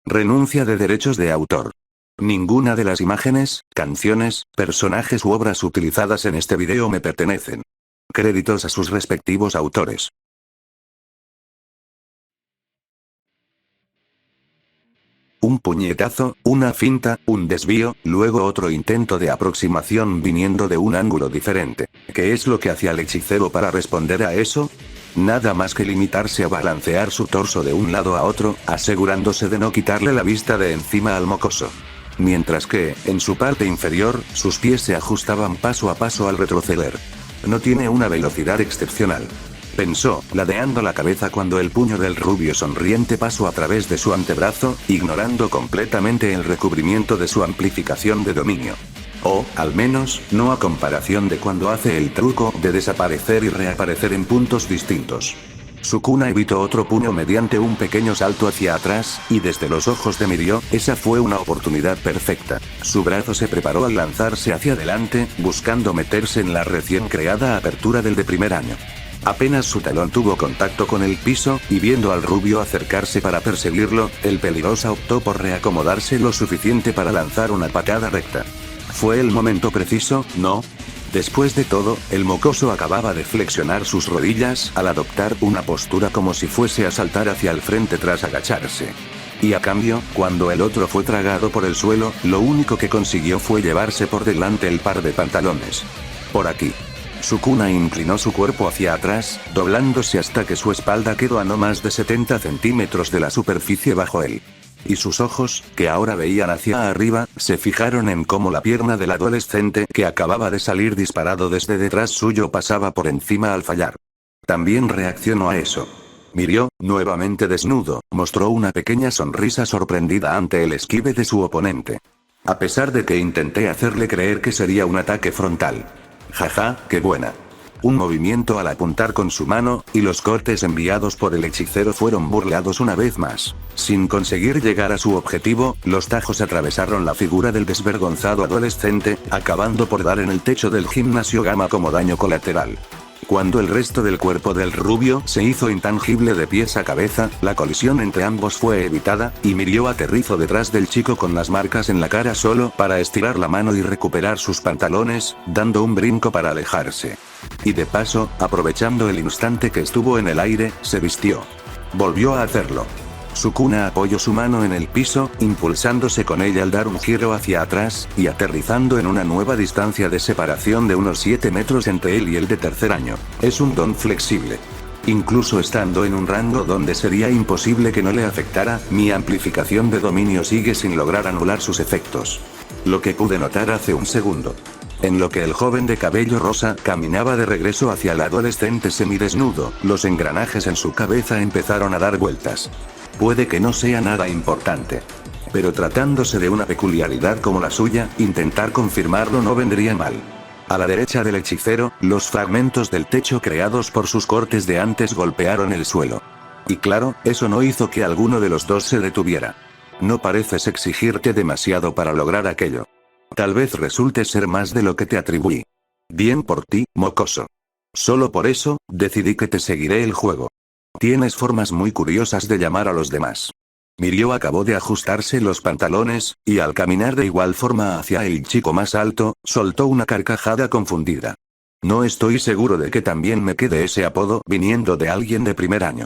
Renuncia de derechos de autor. Ninguna de las imágenes, canciones, personajes u obras utilizadas en este video me pertenecen. Créditos a sus respectivos autores. Un puñetazo, una finta, un desvío, luego otro intento de aproximación viniendo de un ángulo diferente. ¿Qué es lo que hacía el hechicero para responder a eso? Nada más que limitarse a balancear su torso de un lado a otro, asegurándose de no quitarle la vista de encima al mocoso. Mientras que, en su parte inferior, sus pies se ajustaban paso a paso al retroceder. No tiene una velocidad excepcional, pensó, ladeando la cabeza cuando el puño del rubio sonriente pasó a través de su antebrazo, ignorando completamente el recubrimiento de su amplificación de dominio. O, al menos, no a comparación de cuando hace el truco de desaparecer y reaparecer en puntos distintos. Sukuna evitó otro puño mediante un pequeño salto hacia atrás, y desde los ojos de Mirio, esa fue una oportunidad perfecta. Su brazo se preparó al lanzarse hacia adelante, buscando meterse en la recién creada apertura del de primer año. Apenas su talón tuvo contacto con el piso, y viendo al rubio acercarse para perseguirlo, el peligrosa optó por reacomodarse lo suficiente para lanzar una patada recta. ¿Fue el momento preciso? No. Después de todo, el mocoso acababa de flexionar sus rodillas al adoptar una postura como si fuese a saltar hacia el frente tras agacharse. Y a cambio, cuando el otro fue tragado por el suelo, lo único que consiguió fue llevarse por delante el par de pantalones. Por aquí. Sukuna inclinó su cuerpo hacia atrás, doblándose hasta que su espalda quedó a no más de 70 centímetros de la superficie bajo él. Y sus ojos, que ahora veían hacia arriba, se fijaron en cómo la pierna del adolescente que acababa de salir disparado desde detrás suyo pasaba por encima al fallar. También reaccionó a eso. Mirio, nuevamente desnudo, mostró una pequeña sonrisa sorprendida ante el esquive de su oponente. A pesar de que intenté hacerle creer que sería un ataque frontal. Jaja, qué buena. Un movimiento al apuntar con su mano, y los cortes enviados por el hechicero fueron burlados una vez más. Sin conseguir llegar a su objetivo, los tajos atravesaron la figura del desvergonzado adolescente, acabando por dar en el techo del gimnasio Gama como daño colateral. Cuando el resto del cuerpo del rubio se hizo intangible de pies a cabeza, la colisión entre ambos fue evitada, y Mirio aterrizó detrás del chico con las marcas en la cara solo para estirar la mano y recuperar sus pantalones, dando un brinco para alejarse. Y de paso, aprovechando el instante que estuvo en el aire, se vistió. Volvió a hacerlo. Sukuna apoyó su mano en el piso, impulsándose con ella al dar un giro hacia atrás, y aterrizando en una nueva distancia de separación de unos 7 metros entre él y el de tercer año. Es un don flexible. Incluso estando en un rango donde sería imposible que no le afectara, mi amplificación de dominio sigue sin lograr anular sus efectos. Lo que pude notar hace un segundo. En lo que el joven de cabello rosa caminaba de regreso hacia el adolescente semidesnudo, los engranajes en su cabeza empezaron a dar vueltas. Puede que no sea nada importante. Pero tratándose de una peculiaridad como la suya, intentar confirmarlo no vendría mal. A la derecha del hechicero, los fragmentos del techo creados por sus cortes de antes golpearon el suelo. Y claro, eso no hizo que alguno de los dos se detuviera. No pareces exigirte demasiado para lograr aquello. Tal vez resulte ser más de lo que te atribuí. Bien por ti, mocoso. Solo por eso, decidí que te seguiré el juego. Tienes formas muy curiosas de llamar a los demás. Mirio acabó de ajustarse los pantalones, y al caminar de igual forma hacia el chico más alto, soltó una carcajada confundida. No estoy seguro de que también me quede ese apodo viniendo de alguien de primer año.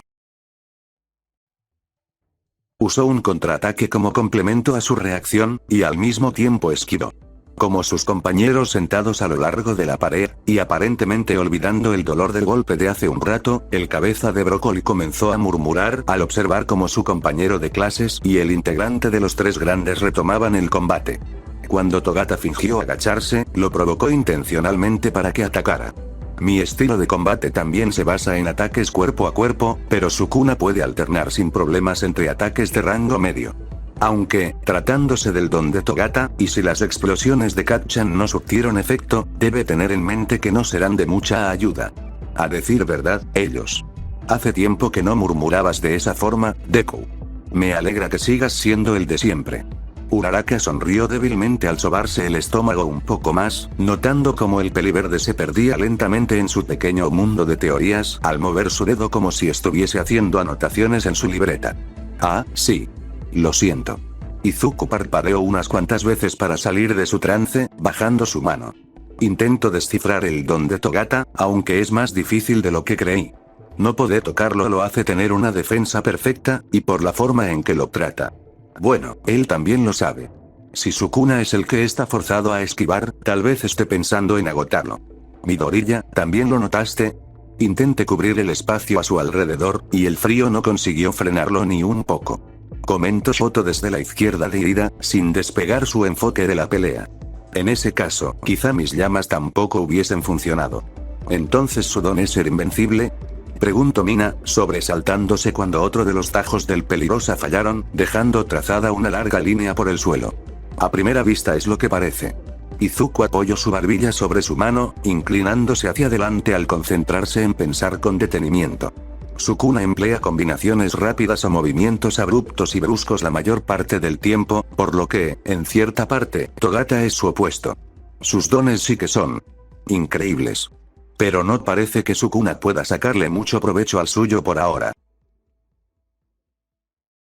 Usó un contraataque como complemento a su reacción, y al mismo tiempo esquivó. Como sus compañeros sentados a lo largo de la pared, y aparentemente olvidando el dolor del golpe de hace un rato, el cabeza de brócoli comenzó a murmurar al observar cómo su compañero de clases y el integrante de los tres grandes retomaban el combate. Cuando Togata fingió agacharse, lo provocó intencionalmente para que atacara. Mi estilo de combate también se basa en ataques cuerpo a cuerpo, pero Sukuna puede alternar sin problemas entre ataques de rango medio. Aunque, tratándose del don de Togata, y si las explosiones de Katchan no surtieron efecto, debe tener en mente que no serán de mucha ayuda. A decir verdad, ellos. Hace tiempo que no murmurabas de esa forma, Deku. Me alegra que sigas siendo el de siempre. Uraraka sonrió débilmente al sobarse el estómago un poco más, notando cómo el peliverde se perdía lentamente en su pequeño mundo de teorías, al mover su dedo como si estuviese haciendo anotaciones en su libreta. Ah, sí. Lo siento. Izuku parpadeó unas cuantas veces para salir de su trance, bajando su mano. Intento descifrar el don de Togata, aunque es más difícil de lo que creí. No poder tocarlo lo hace tener una defensa perfecta, y por la forma en que lo trata. Bueno, él también lo sabe. Si Sukuna es el que está forzado a esquivar, tal vez esté pensando en agotarlo. Midoriya, ¿también lo notaste? Intenté cubrir el espacio a su alrededor, y el frío no consiguió frenarlo ni un poco. Comentó Shoto desde la izquierda de Ida, sin despegar su enfoque de la pelea. En ese caso, quizá mis llamas tampoco hubiesen funcionado. ¿Entonces su don es ser invencible? Preguntó Mina, sobresaltándose cuando otro de los tajos del Peligrosa fallaron, dejando trazada una larga línea por el suelo. A primera vista es lo que parece. Izuku apoyó su barbilla sobre su mano, inclinándose hacia adelante al concentrarse en pensar con detenimiento. Sukuna emplea combinaciones rápidas o movimientos abruptos y bruscos la mayor parte del tiempo, por lo que, en cierta parte, Togata es su opuesto. Sus dones sí que son increíbles. Pero no parece que Sukuna pueda sacarle mucho provecho al suyo por ahora.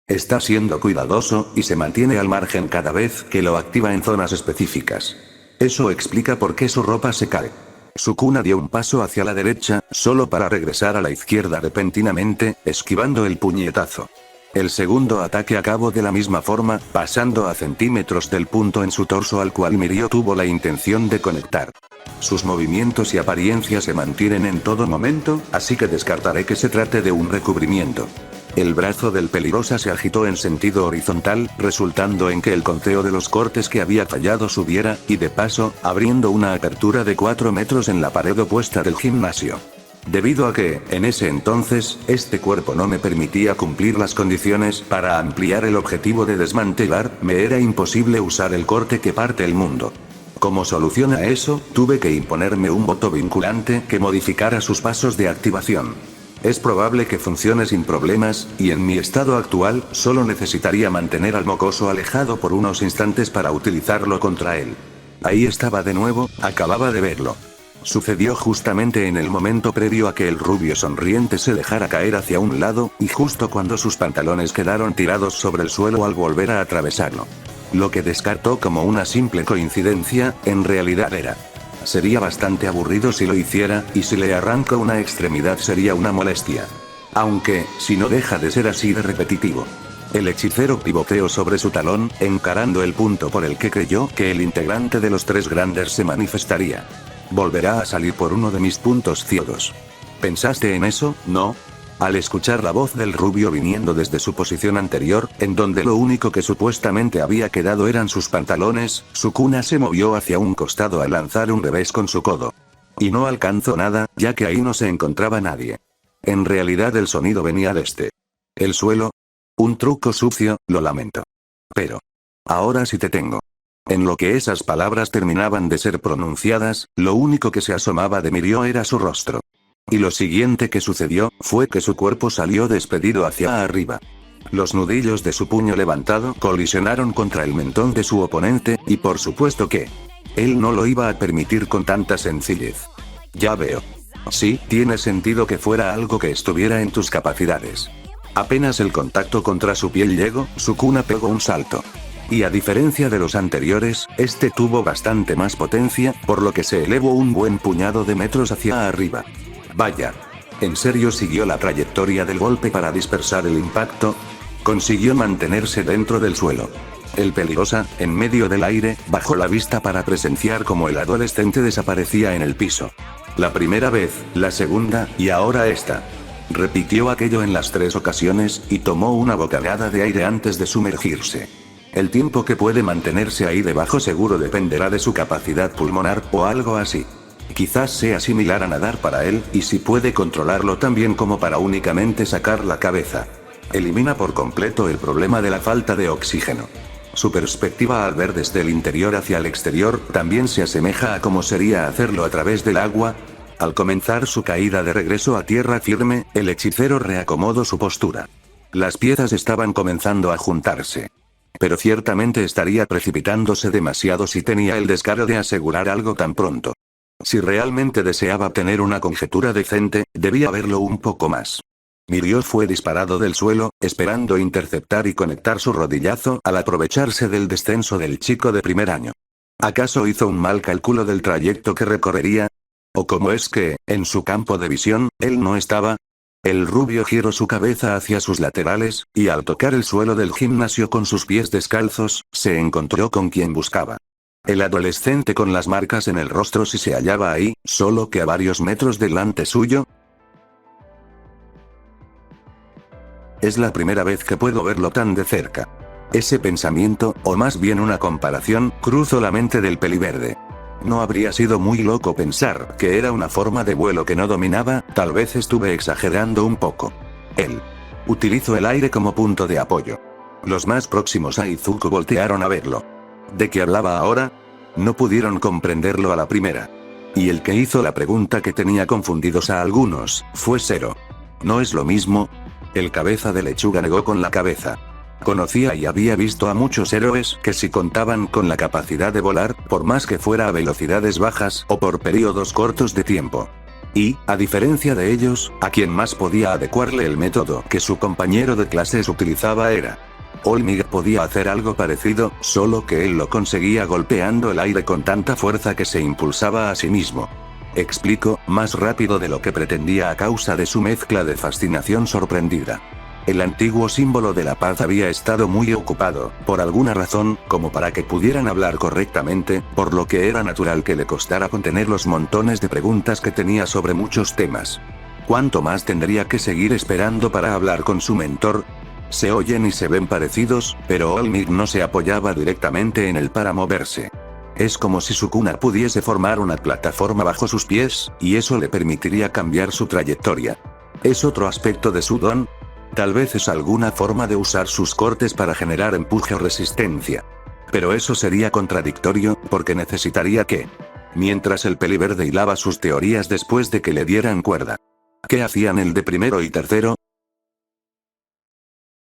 Está siendo cuidadoso, y se mantiene al margen cada vez que lo activa en zonas específicas. Eso explica por qué su ropa se cae. Sukuna dio un paso hacia la derecha, solo para regresar a la izquierda repentinamente, esquivando el puñetazo. El segundo ataque acabó de la misma forma, pasando a centímetros del punto en su torso al cual Mirio tuvo la intención de conectar. Sus movimientos y apariencia se mantienen en todo momento, así que descartaré que se trate de un recubrimiento. El brazo del Peligrosa se agitó en sentido horizontal, resultando en que el conteo de los cortes que había fallado subiera, y de paso, abriendo una apertura de 4 metros en la pared opuesta del gimnasio. Debido a que, en ese entonces, este cuerpo no me permitía cumplir las condiciones para ampliar el objetivo de desmantelar, me era imposible usar el corte que parte el mundo. Como solución a eso, tuve que imponerme un voto vinculante que modificara sus pasos de activación. Es probable que funcione sin problemas, y en mi estado actual, solo necesitaría mantener al mocoso alejado por unos instantes para utilizarlo contra él. Ahí estaba de nuevo, acababa de verlo. Sucedió justamente en el momento previo a que el rubio sonriente se dejara caer hacia un lado, y justo cuando sus pantalones quedaron tirados sobre el suelo al volver a atravesarlo. Lo que descartó como una simple coincidencia, en realidad era. Sería bastante aburrido si lo hiciera, y si le arranco una extremidad sería una molestia. Aunque, si no deja de ser así de repetitivo. El hechicero pivoteó sobre su talón, encarando el punto por el que creyó que el integrante de los tres grandes se manifestaría. Volverá a salir por uno de mis puntos ciegos. ¿Pensaste en eso, no? Al escuchar la voz del rubio viniendo desde su posición anterior, en donde lo único que supuestamente había quedado eran sus pantalones, Sukuna se movió hacia un costado al lanzar un revés con su codo. Y no alcanzó nada, ya que ahí no se encontraba nadie. En realidad el sonido venía desde el suelo. Un truco sucio, lo lamento. Pero ahora sí te tengo. En lo que esas palabras terminaban de ser pronunciadas, lo único que se asomaba de Mirio era su rostro. Y lo siguiente que sucedió, fue que su cuerpo salió despedido hacia arriba. Los nudillos de su puño levantado colisionaron contra el mentón de su oponente, y por supuesto que él no lo iba a permitir con tanta sencillez. Ya veo. Sí, tiene sentido que fuera algo que estuviera en tus capacidades. Apenas el contacto contra su piel llegó, Sukuna pegó un salto. Y a diferencia de los anteriores, este tuvo bastante más potencia, por lo que se elevó un buen puñado de metros hacia arriba. Vaya. ¿En serio siguió la trayectoria del golpe para dispersar el impacto? Consiguió mantenerse dentro del suelo. El Peligrosa, en medio del aire, bajó la vista para presenciar cómo el adolescente desaparecía en el piso. La primera vez, la segunda, y ahora esta. Repitió aquello en las 3 ocasiones, y tomó una bocanada de aire antes de sumergirse. El tiempo que puede mantenerse ahí debajo seguro dependerá de su capacidad pulmonar, o algo así. Quizás sea similar a nadar para él, y si puede controlarlo tan bien como para únicamente sacar la cabeza. Elimina por completo el problema de la falta de oxígeno. Su perspectiva al ver desde el interior hacia el exterior también se asemeja a cómo sería hacerlo a través del agua. Al comenzar su caída de regreso a tierra firme, el hechicero reacomodó su postura. Las piezas estaban comenzando a juntarse. Pero ciertamente estaría precipitándose demasiado si tenía el descaro de asegurar algo tan pronto. Si realmente deseaba tener una conjetura decente, debía verlo un poco más. Mirio fue disparado del suelo, esperando interceptar y conectar su rodillazo al aprovecharse del descenso del chico de primer año. ¿Acaso hizo un mal cálculo del trayecto que recorrería? ¿O cómo es que, en su campo de visión, él no estaba? El rubio giró su cabeza hacia sus laterales, y al tocar el suelo del gimnasio con sus pies descalzos, se encontró con quien buscaba. El adolescente con las marcas en el rostro sí se hallaba ahí, solo que a varios metros delante suyo. Es la primera vez que puedo verlo tan de cerca. Ese pensamiento, o más bien una comparación, cruzó la mente del peliverde. No habría sido muy loco pensar que era una forma de vuelo que no dominaba, tal vez estuve exagerando un poco. Él utilizó el aire como punto de apoyo. Los más próximos a Izuku voltearon a verlo. ¿De qué hablaba ahora? No pudieron comprenderlo a la primera. Y el que hizo la pregunta que tenía confundidos a algunos, fue Zero. ¿No es lo mismo? El cabeza de lechuga negó con la cabeza. Conocía y había visto a muchos héroes que si contaban con la capacidad de volar, por más que fuera a velocidades bajas o por periodos cortos de tiempo. Y, a diferencia de ellos, a quien más podía adecuarle el método que su compañero de clases utilizaba era Olmig. Podía hacer algo parecido, solo que él lo conseguía golpeando el aire con tanta fuerza que se impulsaba a sí mismo. Explico, más rápido de lo que pretendía a causa de su mezcla de fascinación sorprendida. El antiguo símbolo de la paz había estado muy ocupado, por alguna razón, como para que pudieran hablar correctamente, por lo que era natural que le costara contener los montones de preguntas que tenía sobre muchos temas. ¿Cuánto más tendría que seguir esperando para hablar con su mentor? Se oyen y se ven parecidos, pero Olmig no se apoyaba directamente en él para moverse. Es como si Sukuna pudiese formar una plataforma bajo sus pies, y eso le permitiría cambiar su trayectoria. ¿Es otro aspecto de su don? Tal vez es alguna forma de usar sus cortes para generar empuje o resistencia. Pero eso sería contradictorio, porque necesitaría que... Mientras el peliverde hilaba sus teorías después de que le dieran cuerda. ¿Qué hacían el de primero y tercero?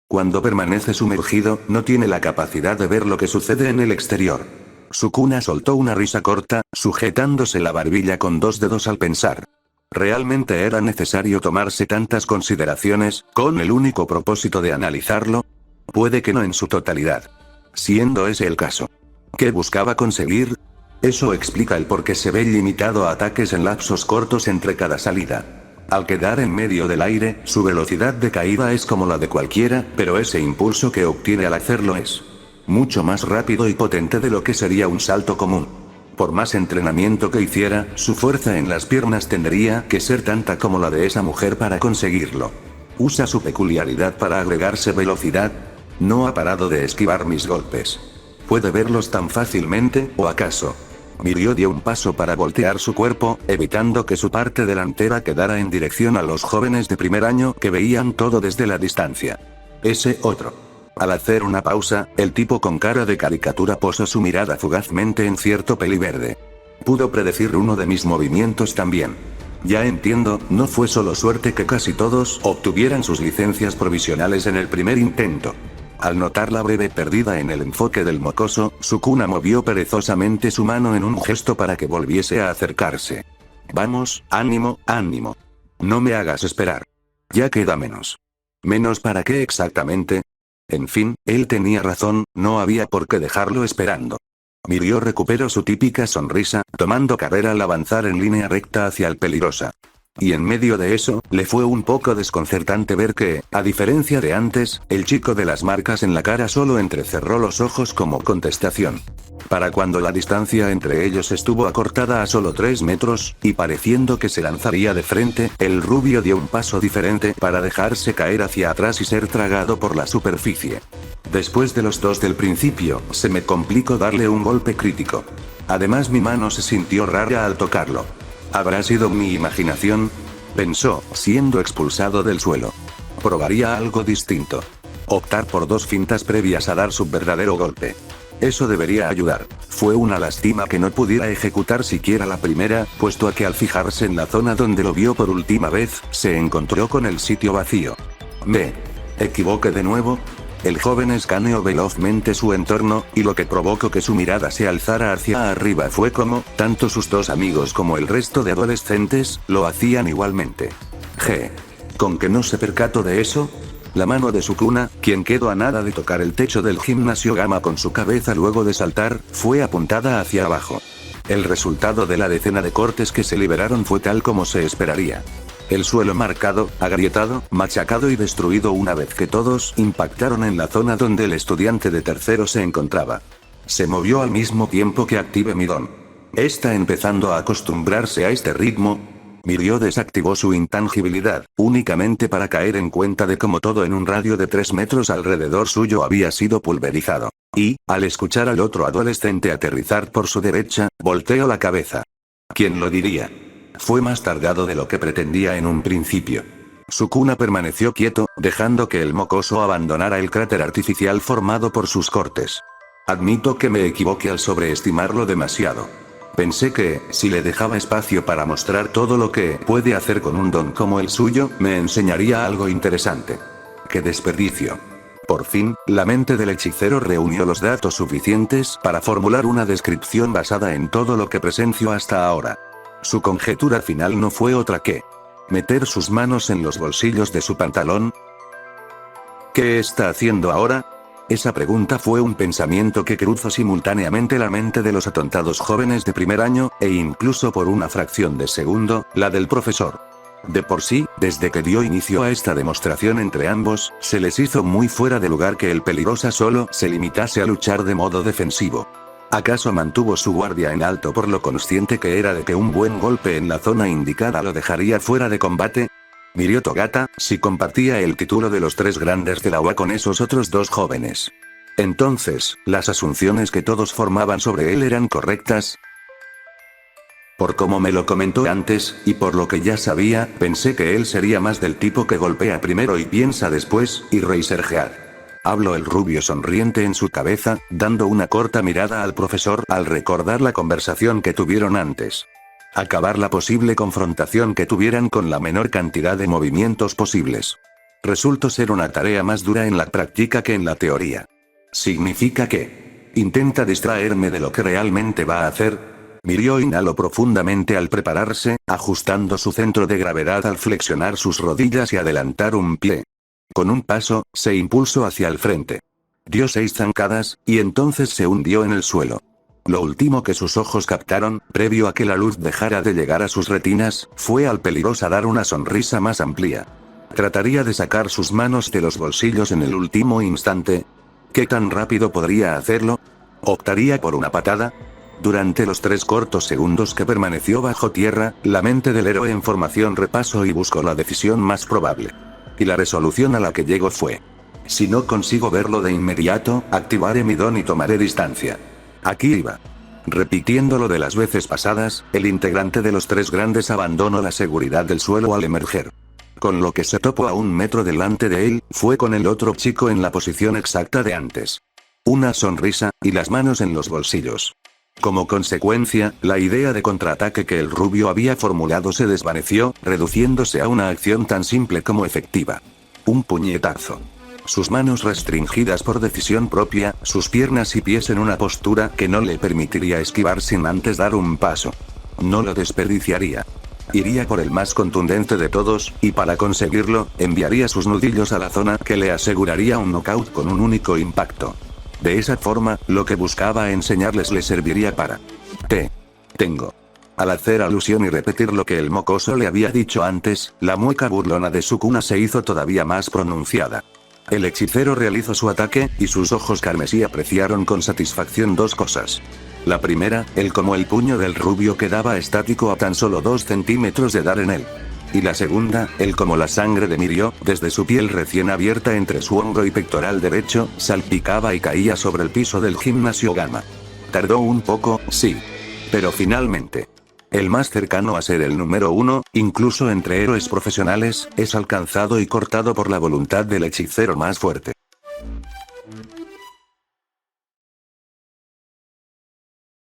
Cuando permanece sumergido, no tiene la capacidad de ver lo que sucede en el exterior. Sukuna soltó una risa corta, sujetándose la barbilla con dos dedos al pensar. ¿Realmente era necesario tomarse tantas consideraciones, con el único propósito de analizarlo? Puede que no en su totalidad. Siendo ese el caso. ¿Qué buscaba conseguir? Eso explica el por qué se ve limitado a ataques en lapsos cortos entre cada salida. Al quedar en medio del aire, su velocidad de caída es como la de cualquiera, pero ese impulso que obtiene al hacerlo es mucho más rápido y potente de lo que sería un salto común. Por más entrenamiento que hiciera, su fuerza en las piernas tendría que ser tanta como la de esa mujer para conseguirlo. Usa su peculiaridad para agregarse velocidad. No ha parado de esquivar mis golpes. ¿Puede verlos tan fácilmente, o acaso? Mirio dio un paso para voltear su cuerpo, evitando que su parte delantera quedara en dirección a los jóvenes de primer año que veían todo desde la distancia. Ese otro. Al hacer una pausa, el tipo con cara de caricatura posó su mirada fugazmente en cierto peliverde. Pudo predecir uno de mis movimientos también. Ya entiendo, no fue solo suerte que casi todos obtuvieran sus licencias provisionales en el primer intento. Al notar la breve pérdida en el enfoque del mocoso, Sukuna movió perezosamente su mano en un gesto para que volviese a acercarse. Vamos, ánimo, ánimo. No me hagas esperar. Ya queda menos. ¿Menos para qué exactamente? En fin, él tenía razón, no había por qué dejarlo esperando. Mirio recuperó su típica sonrisa, tomando carrera al avanzar en línea recta hacia el peligrosa. Y en medio de eso, le fue un poco desconcertante ver que, a diferencia de antes, el chico de las marcas en la cara solo entrecerró los ojos como contestación. Para cuando la distancia entre ellos estuvo acortada a solo 3 metros, y pareciendo que se lanzaría de frente, el rubio dio un paso diferente para dejarse caer hacia atrás y ser tragado por la superficie. Después de los dos del principio, se me complicó darle un golpe crítico. Además mi mano se sintió rara al tocarlo. ¿Habrá sido mi imaginación? Pensó, siendo expulsado del suelo. Probaría algo distinto. Optar por 2 fintas previas a dar su verdadero golpe. Eso debería ayudar. Fue una lástima que no pudiera ejecutar siquiera la primera, puesto a que al fijarse en la zona donde lo vio por última vez, se encontró con el sitio vacío. ¿Me equivoqué de nuevo? El joven escaneó velozmente su entorno, y lo que provocó que su mirada se alzara hacia arriba fue como, tanto sus 2 amigos como el resto de adolescentes, lo hacían igualmente. ¿Con que no se percató de eso? La mano de Sukuna, quien quedó a nada de tocar el techo del gimnasio Gamma con su cabeza luego de saltar, fue apuntada hacia abajo. El resultado de la decena de cortes que se liberaron fue tal como se esperaría. El suelo marcado, agrietado, machacado y destruido una vez que todos impactaron en la zona donde el estudiante de tercero se encontraba. Se movió al mismo tiempo que active Midon. Está empezando a acostumbrarse a este ritmo. Mirio desactivó su intangibilidad, únicamente para caer en cuenta de cómo todo en un radio de 3 metros alrededor suyo había sido pulverizado. Y, al escuchar al otro adolescente aterrizar por su derecha, volteó la cabeza. ¿Quién lo diría? Fue más tardado de lo que pretendía en un principio. Sukuna permaneció quieto, dejando que el mocoso abandonara el cráter artificial formado por sus cortes. Admito que me equivoqué al sobreestimarlo demasiado. Pensé que, si le dejaba espacio para mostrar todo lo que puede hacer con un don como el suyo, me enseñaría algo interesante. ¡Qué desperdicio! Por fin, la mente del hechicero reunió los datos suficientes para formular una descripción basada en todo lo que presenció hasta ahora. Su conjetura final no fue otra que meter sus manos en los bolsillos de su pantalón. ¿Qué está haciendo ahora? Esa pregunta fue un pensamiento que cruzó simultáneamente la mente de los atontados jóvenes de primer año, e incluso por una fracción de segundo, la del profesor. De por sí, desde que dio inicio a esta demostración entre ambos, se les hizo muy fuera de lugar que el peligrosa solo se limitase a luchar de modo defensivo. ¿Acaso mantuvo su guardia en alto por lo consciente que era de que un buen golpe en la zona indicada lo dejaría fuera de combate? Mirio Togata, si compartía el título de los 3 grandes de la UA con esos otros 2 jóvenes. Entonces, ¿las asunciones que todos formaban sobre él eran correctas? Por como me lo comentó antes, y por lo que ya sabía, pensé que él sería más del tipo que golpea primero y piensa después, y Razorhead. Habló el rubio sonriente en su cabeza, dando una corta mirada al profesor al recordar la conversación que tuvieron antes. Acabar la posible confrontación que tuvieran con la menor cantidad de movimientos posibles. Resultó ser una tarea más dura en la práctica que en la teoría. ¿Significa que intenta distraerme de lo que realmente va a hacer? Mirio inhaló profundamente al prepararse, ajustando su centro de gravedad al flexionar sus rodillas y adelantar un pie. Con un paso, se impulsó hacia el frente. Dio 6 zancadas, y entonces se hundió en el suelo. Lo último que sus ojos captaron, previo a que la luz dejara de llegar a sus retinas, fue al peligroso dar una sonrisa más amplia. Trataría de sacar sus manos de los bolsillos en el último instante. ¿Qué tan rápido podría hacerlo? ¿Optaría por una patada? Durante los 3 cortos segundos que permaneció bajo tierra, la mente del héroe en formación repasó y buscó la decisión más probable. Y la resolución a la que llegó fue: si no consigo verlo de inmediato, activaré mi don y tomaré distancia. Aquí iba. Repitiéndolo de las veces pasadas, el integrante de los 3 grandes abandonó la seguridad del suelo al emerger. Con lo que se topó a 1 metro delante de él, fue con el otro chico en la posición exacta de antes. Una sonrisa, y las manos en los bolsillos. Como consecuencia, la idea de contraataque que el rubio había formulado se desvaneció, reduciéndose a una acción tan simple como efectiva. Un puñetazo. Sus manos restringidas por decisión propia, sus piernas y pies en una postura que no le permitiría esquivar sin antes dar un paso. No lo desperdiciaría. Iría por el más contundente de todos, y para conseguirlo, enviaría sus nudillos a la zona que le aseguraría un knockout con un único impacto. De esa forma, lo que buscaba enseñarles le serviría para... Tengo. Al hacer alusión y repetir lo que el mocoso le había dicho antes, la mueca burlona de Sukuna se hizo todavía más pronunciada. El hechicero realizó su ataque, y sus ojos carmesí apreciaron con satisfacción 2 cosas. La primera, el como el puño del rubio quedaba estático a tan solo 2 centímetros de dar en él. Y la segunda, el como la sangre de Mirio, desde su piel recién abierta entre su hombro y pectoral derecho, salpicaba y caía sobre el piso del gimnasio Gamma. Tardó un poco, sí. Pero finalmente. El más cercano a ser el número 1, incluso entre héroes profesionales, es alcanzado y cortado por la voluntad del hechicero más fuerte.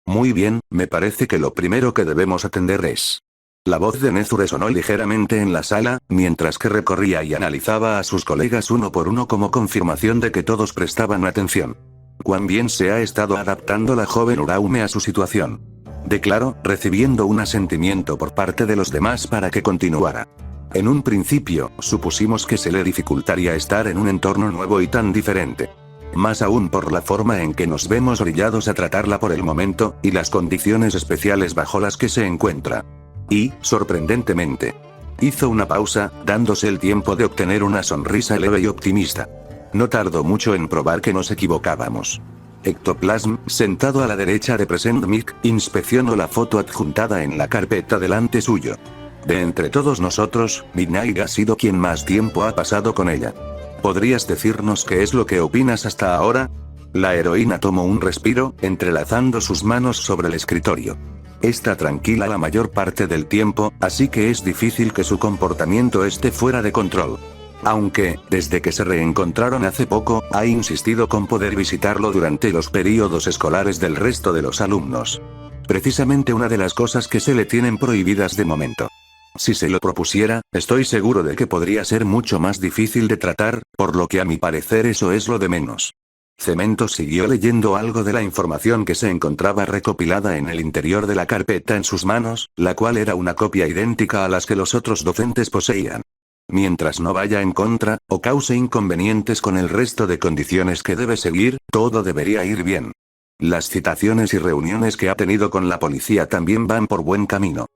Muy bien, me parece que lo primero que debemos atender es... La voz de Nezu resonó ligeramente en la sala, mientras que recorría y analizaba a sus colegas uno por uno como confirmación de que todos prestaban atención. Cuán bien se ha estado adaptando la joven Uraume a su situación. Declaró, recibiendo un asentimiento por parte de los demás para que continuara. En un principio, supusimos que se le dificultaría estar en un entorno nuevo y tan diferente. Más aún por la forma en que nos vemos orillados a tratarla por el momento, y las condiciones especiales bajo las que se encuentra. Y, sorprendentemente, hizo una pausa, dándose el tiempo de obtener una sonrisa leve y optimista. No tardó mucho en probar que nos equivocábamos. Ectoplasm, sentado a la derecha de Present Mic, inspeccionó la foto adjuntada en la carpeta delante suyo. De entre todos nosotros, Midnight ha sido quien más tiempo ha pasado con ella. ¿Podrías decirnos qué es lo que opinas hasta ahora? La heroína tomó un respiro, entrelazando sus manos sobre el escritorio. Está tranquila la mayor parte del tiempo, así que es difícil que su comportamiento esté fuera de control. Aunque, desde que se reencontraron hace poco, ha insistido con poder visitarlo durante los períodos escolares del resto de los alumnos. Precisamente una de las cosas que se le tienen prohibidas de momento. Si se lo propusiera, estoy seguro de que podría ser mucho más difícil de tratar, por lo que a mi parecer eso es lo de menos. Cemento siguió leyendo algo de la información que se encontraba recopilada en el interior de la carpeta en sus manos, la cual era una copia idéntica a las que los otros docentes poseían. Mientras no vaya en contra, o cause inconvenientes con el resto de condiciones que debe seguir, todo debería ir bien. Las citaciones y reuniones que ha tenido con la policía también van por buen camino.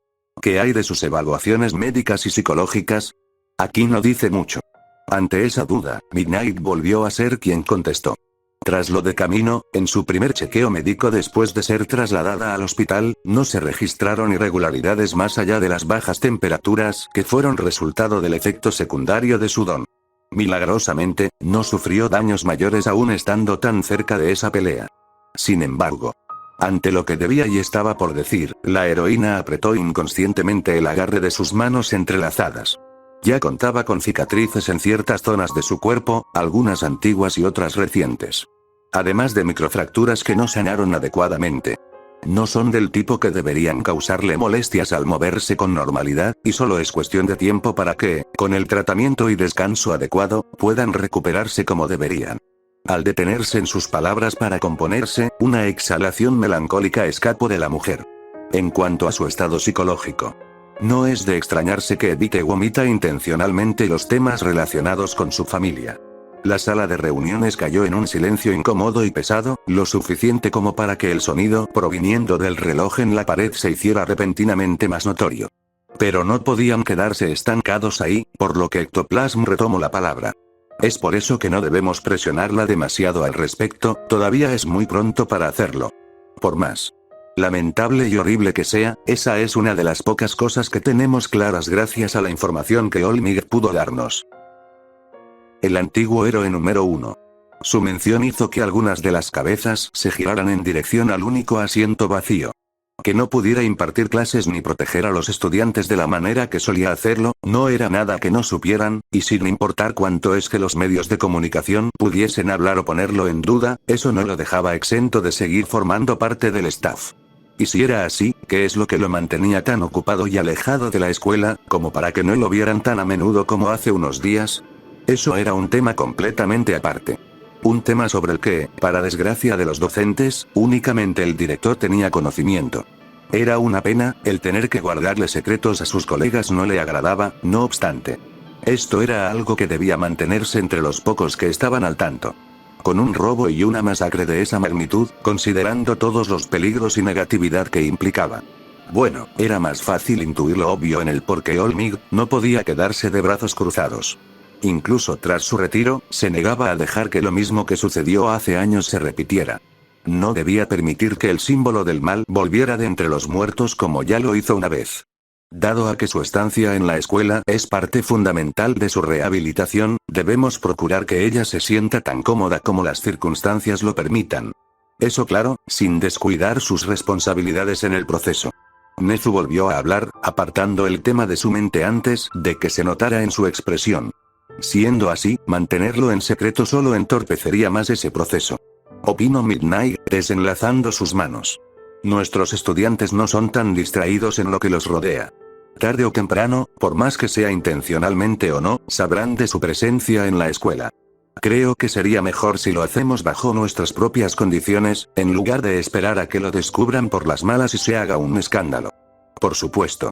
¿Qué hay de sus evaluaciones médicas y psicológicas? Aquí no dice mucho. Ante esa duda, Midnight volvió a ser quien contestó. Tras lo de camino, en su primer chequeo médico después de ser trasladada al hospital, no se registraron irregularidades más allá de las bajas temperaturas que fueron resultado del efecto secundario de su don. Milagrosamente, no sufrió daños mayores aún estando tan cerca de esa pelea. Sin embargo, ante lo que debía y estaba por decir, la heroína apretó inconscientemente el agarre de sus manos entrelazadas. Ya contaba con cicatrices en ciertas zonas de su cuerpo, algunas antiguas y otras recientes. Además de microfracturas que no sanaron adecuadamente. No son del tipo que deberían causarle molestias al moverse con normalidad, y solo es cuestión de tiempo para que, con el tratamiento y descanso adecuado, puedan recuperarse como deberían. Al detenerse en sus palabras para componerse, una exhalación melancólica escapó de la mujer. En cuanto a su estado psicológico, no es de extrañarse que evite o omita intencionalmente los temas relacionados con su familia. La sala de reuniones cayó en un silencio incómodo y pesado, lo suficiente como para que el sonido proviniendo del reloj en la pared se hiciera repentinamente más notorio. Pero no podían quedarse estancados ahí, por lo que Ectoplasm retomó la palabra. Es por eso que no debemos presionarla demasiado al respecto, todavía es muy pronto para hacerlo. Por más lamentable y horrible que sea, esa es una de las pocas cosas que tenemos claras gracias a la información que Olmig pudo darnos. El antiguo héroe número 1. Su mención hizo que algunas de las cabezas se giraran en dirección al único asiento vacío. Que no pudiera impartir clases ni proteger a los estudiantes de la manera que solía hacerlo, no era nada que no supieran, y sin importar cuánto es que los medios de comunicación pudiesen hablar o ponerlo en duda, eso no lo dejaba exento de seguir formando parte del staff. Y si era así, ¿qué es lo que lo mantenía tan ocupado y alejado de la escuela, como para que no lo vieran tan a menudo como hace unos días? Eso era un tema completamente aparte. Un tema sobre el que, para desgracia de los docentes, únicamente el director tenía conocimiento. Era una pena, el tener que guardarle secretos a sus colegas no le agradaba, no obstante. Esto era algo que debía mantenerse entre los pocos que estaban al tanto. Con un robo y una masacre de esa magnitud, considerando todos los peligros y negatividad que implicaba. Bueno, era más fácil intuir lo obvio en el por qué Olmig no podía quedarse de brazos cruzados. Incluso tras su retiro, se negaba a dejar que lo mismo que sucedió hace años se repitiera. No debía permitir que el símbolo del mal volviera de entre los muertos como ya lo hizo una vez. Dado a que su estancia en la escuela es parte fundamental de su rehabilitación, debemos procurar que ella se sienta tan cómoda como las circunstancias lo permitan. Eso claro, sin descuidar sus responsabilidades en el proceso. Nezu volvió a hablar, apartando el tema de su mente antes de que se notara en su expresión. Siendo así, mantenerlo en secreto solo entorpecería más ese proceso. Opinó Midnight, desenlazando sus manos. Nuestros estudiantes no son tan distraídos en lo que los rodea. Tarde o temprano, por más que sea intencionalmente o no, sabrán de su presencia en la escuela. Creo que sería mejor si lo hacemos bajo nuestras propias condiciones, en lugar de esperar a que lo descubran por las malas y se haga un escándalo. Por supuesto.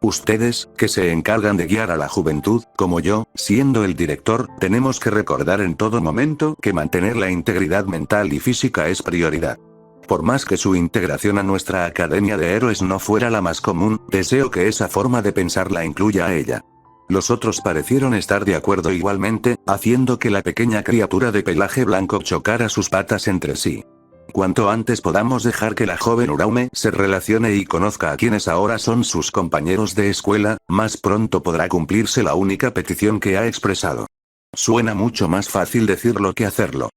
Ustedes, que se encargan de guiar a la juventud, como yo, siendo el director, tenemos que recordar en todo momento que mantener la integridad mental y física es prioridad. Por más que su integración a nuestra Academia de Héroes no fuera la más común, deseo que esa forma de pensar la incluya a ella. Los otros parecieron estar de acuerdo igualmente, haciendo que la pequeña criatura de pelaje blanco chocara sus patas entre sí. Cuanto antes podamos dejar que la joven Uraume se relacione y conozca a quienes ahora son sus compañeros de escuela, más pronto podrá cumplirse la única petición que ha expresado. Suena mucho más fácil decirlo que hacerlo.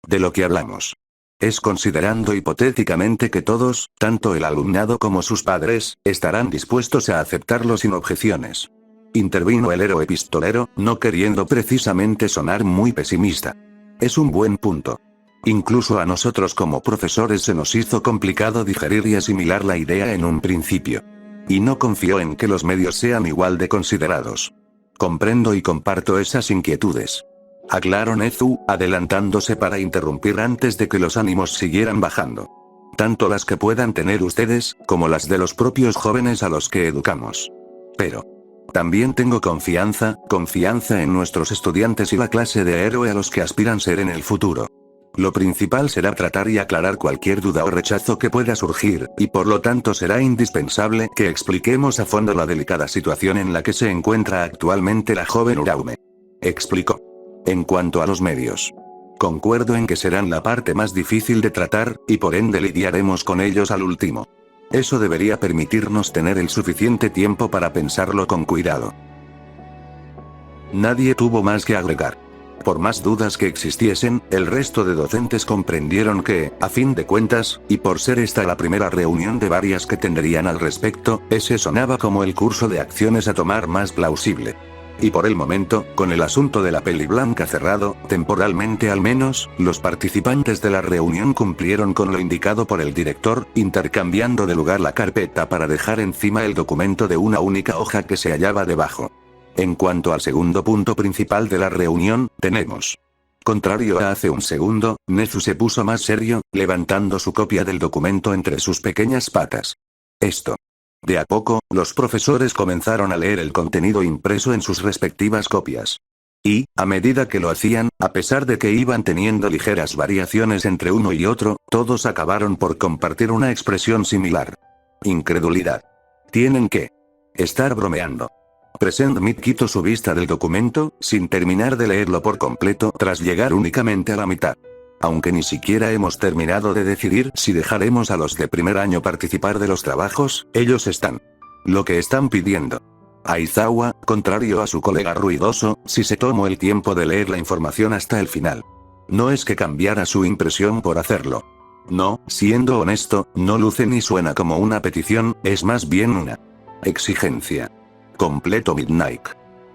De lo que hablamos es considerando hipotéticamente que todos, tanto el alumnado como sus padres, estarán dispuestos a aceptarlo sin objeciones. Intervino el héroe pistolero, no queriendo precisamente sonar muy pesimista. Es un buen punto. Incluso a nosotros como profesores se nos hizo complicado digerir y asimilar la idea en un principio. Y no confío en que los medios sean igual de considerados. Comprendo y comparto esas inquietudes. Aclaró Nezu, adelantándose para interrumpir antes de que los ánimos siguieran bajando. Tanto las que puedan tener ustedes, como las de los propios jóvenes a los que educamos. Pero también tengo confianza en nuestros estudiantes y la clase de héroe a los que aspiran ser en el futuro. Lo principal será tratar y aclarar cualquier duda o rechazo que pueda surgir, y por lo tanto será indispensable que expliquemos a fondo la delicada situación en la que se encuentra actualmente la joven Uraume. Explicó. En cuanto a los medios, concuerdo en que serán la parte más difícil de tratar, y por ende lidiaremos con ellos al último. Eso debería permitirnos tener el suficiente tiempo para pensarlo con cuidado. Nadie tuvo más que agregar. Por más dudas que existiesen, el resto de docentes comprendieron que, a fin de cuentas, y por ser esta la primera reunión de varias que tendrían al respecto, ese sonaba como el curso de acciones a tomar más plausible. Y por el momento, con el asunto de la peli blanca cerrado, temporalmente al menos, los participantes de la reunión cumplieron con lo indicado por el director, intercambiando de lugar la carpeta para dejar encima el documento de una única hoja que se hallaba debajo. En cuanto al segundo punto principal de la reunión, tenemos. Contrario a hace un segundo, Nezu se puso más serio, levantando su copia del documento entre sus pequeñas patas. Esto. De a poco, los profesores comenzaron a leer el contenido impreso en sus respectivas copias. Y, a medida que lo hacían, a pesar de que iban teniendo ligeras variaciones entre uno y otro, todos acabaron por compartir una expresión similar. Incredulidad. Tienen que estar bromeando. Present Mick quitó su vista del documento, sin terminar de leerlo por completo, tras llegar únicamente a la mitad. Aunque ni siquiera hemos terminado de decidir si dejaremos a los de primer año participar de los trabajos, ellos están. Lo que están pidiendo. Aizawa, contrario a su colega ruidoso, sí se tomó el tiempo de leer la información hasta el final. No es que cambiara su impresión por hacerlo. No, siendo honesto, no luce ni suena como una petición, es más bien una exigencia. Completo Midnight.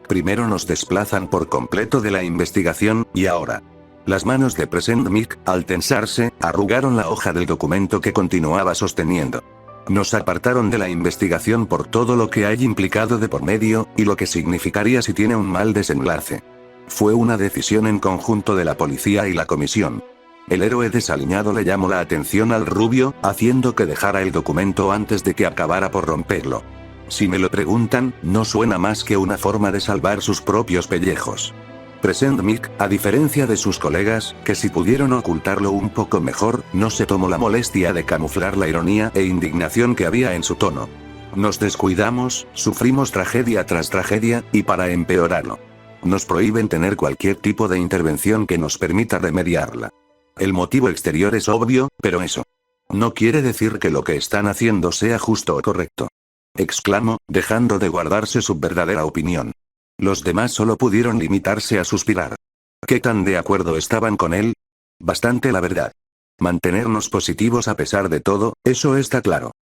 Primero nos desplazan por completo de la investigación, y ahora. Las manos de Present Mick, al tensarse, arrugaron la hoja del documento que continuaba sosteniendo. Nos apartaron de la investigación por todo lo que hay implicado de por medio, y lo que significaría si tiene un mal desenlace. Fue una decisión en conjunto de la policía y la comisión. El héroe desaliñado le llamó la atención al rubio, haciendo que dejara el documento antes de que acabara por romperlo. Si me lo preguntan, no suena más que una forma de salvar sus propios pellejos. Present Mick, a diferencia de sus colegas, que si pudieron ocultarlo un poco mejor, no se tomó la molestia de camuflar la ironía e indignación que había en su tono. Nos descuidamos, sufrimos tragedia tras tragedia, y para empeorarlo, nos prohíben tener cualquier tipo de intervención que nos permita remediarla. El motivo exterior es obvio, pero eso no quiere decir que lo que están haciendo sea justo o correcto. Exclamó, dejando de guardarse su verdadera opinión. Los demás solo pudieron limitarse a suspirar. ¿Qué tan de acuerdo estaban con él? Bastante, la verdad. Mantenernos positivos a pesar de todo, eso está claro.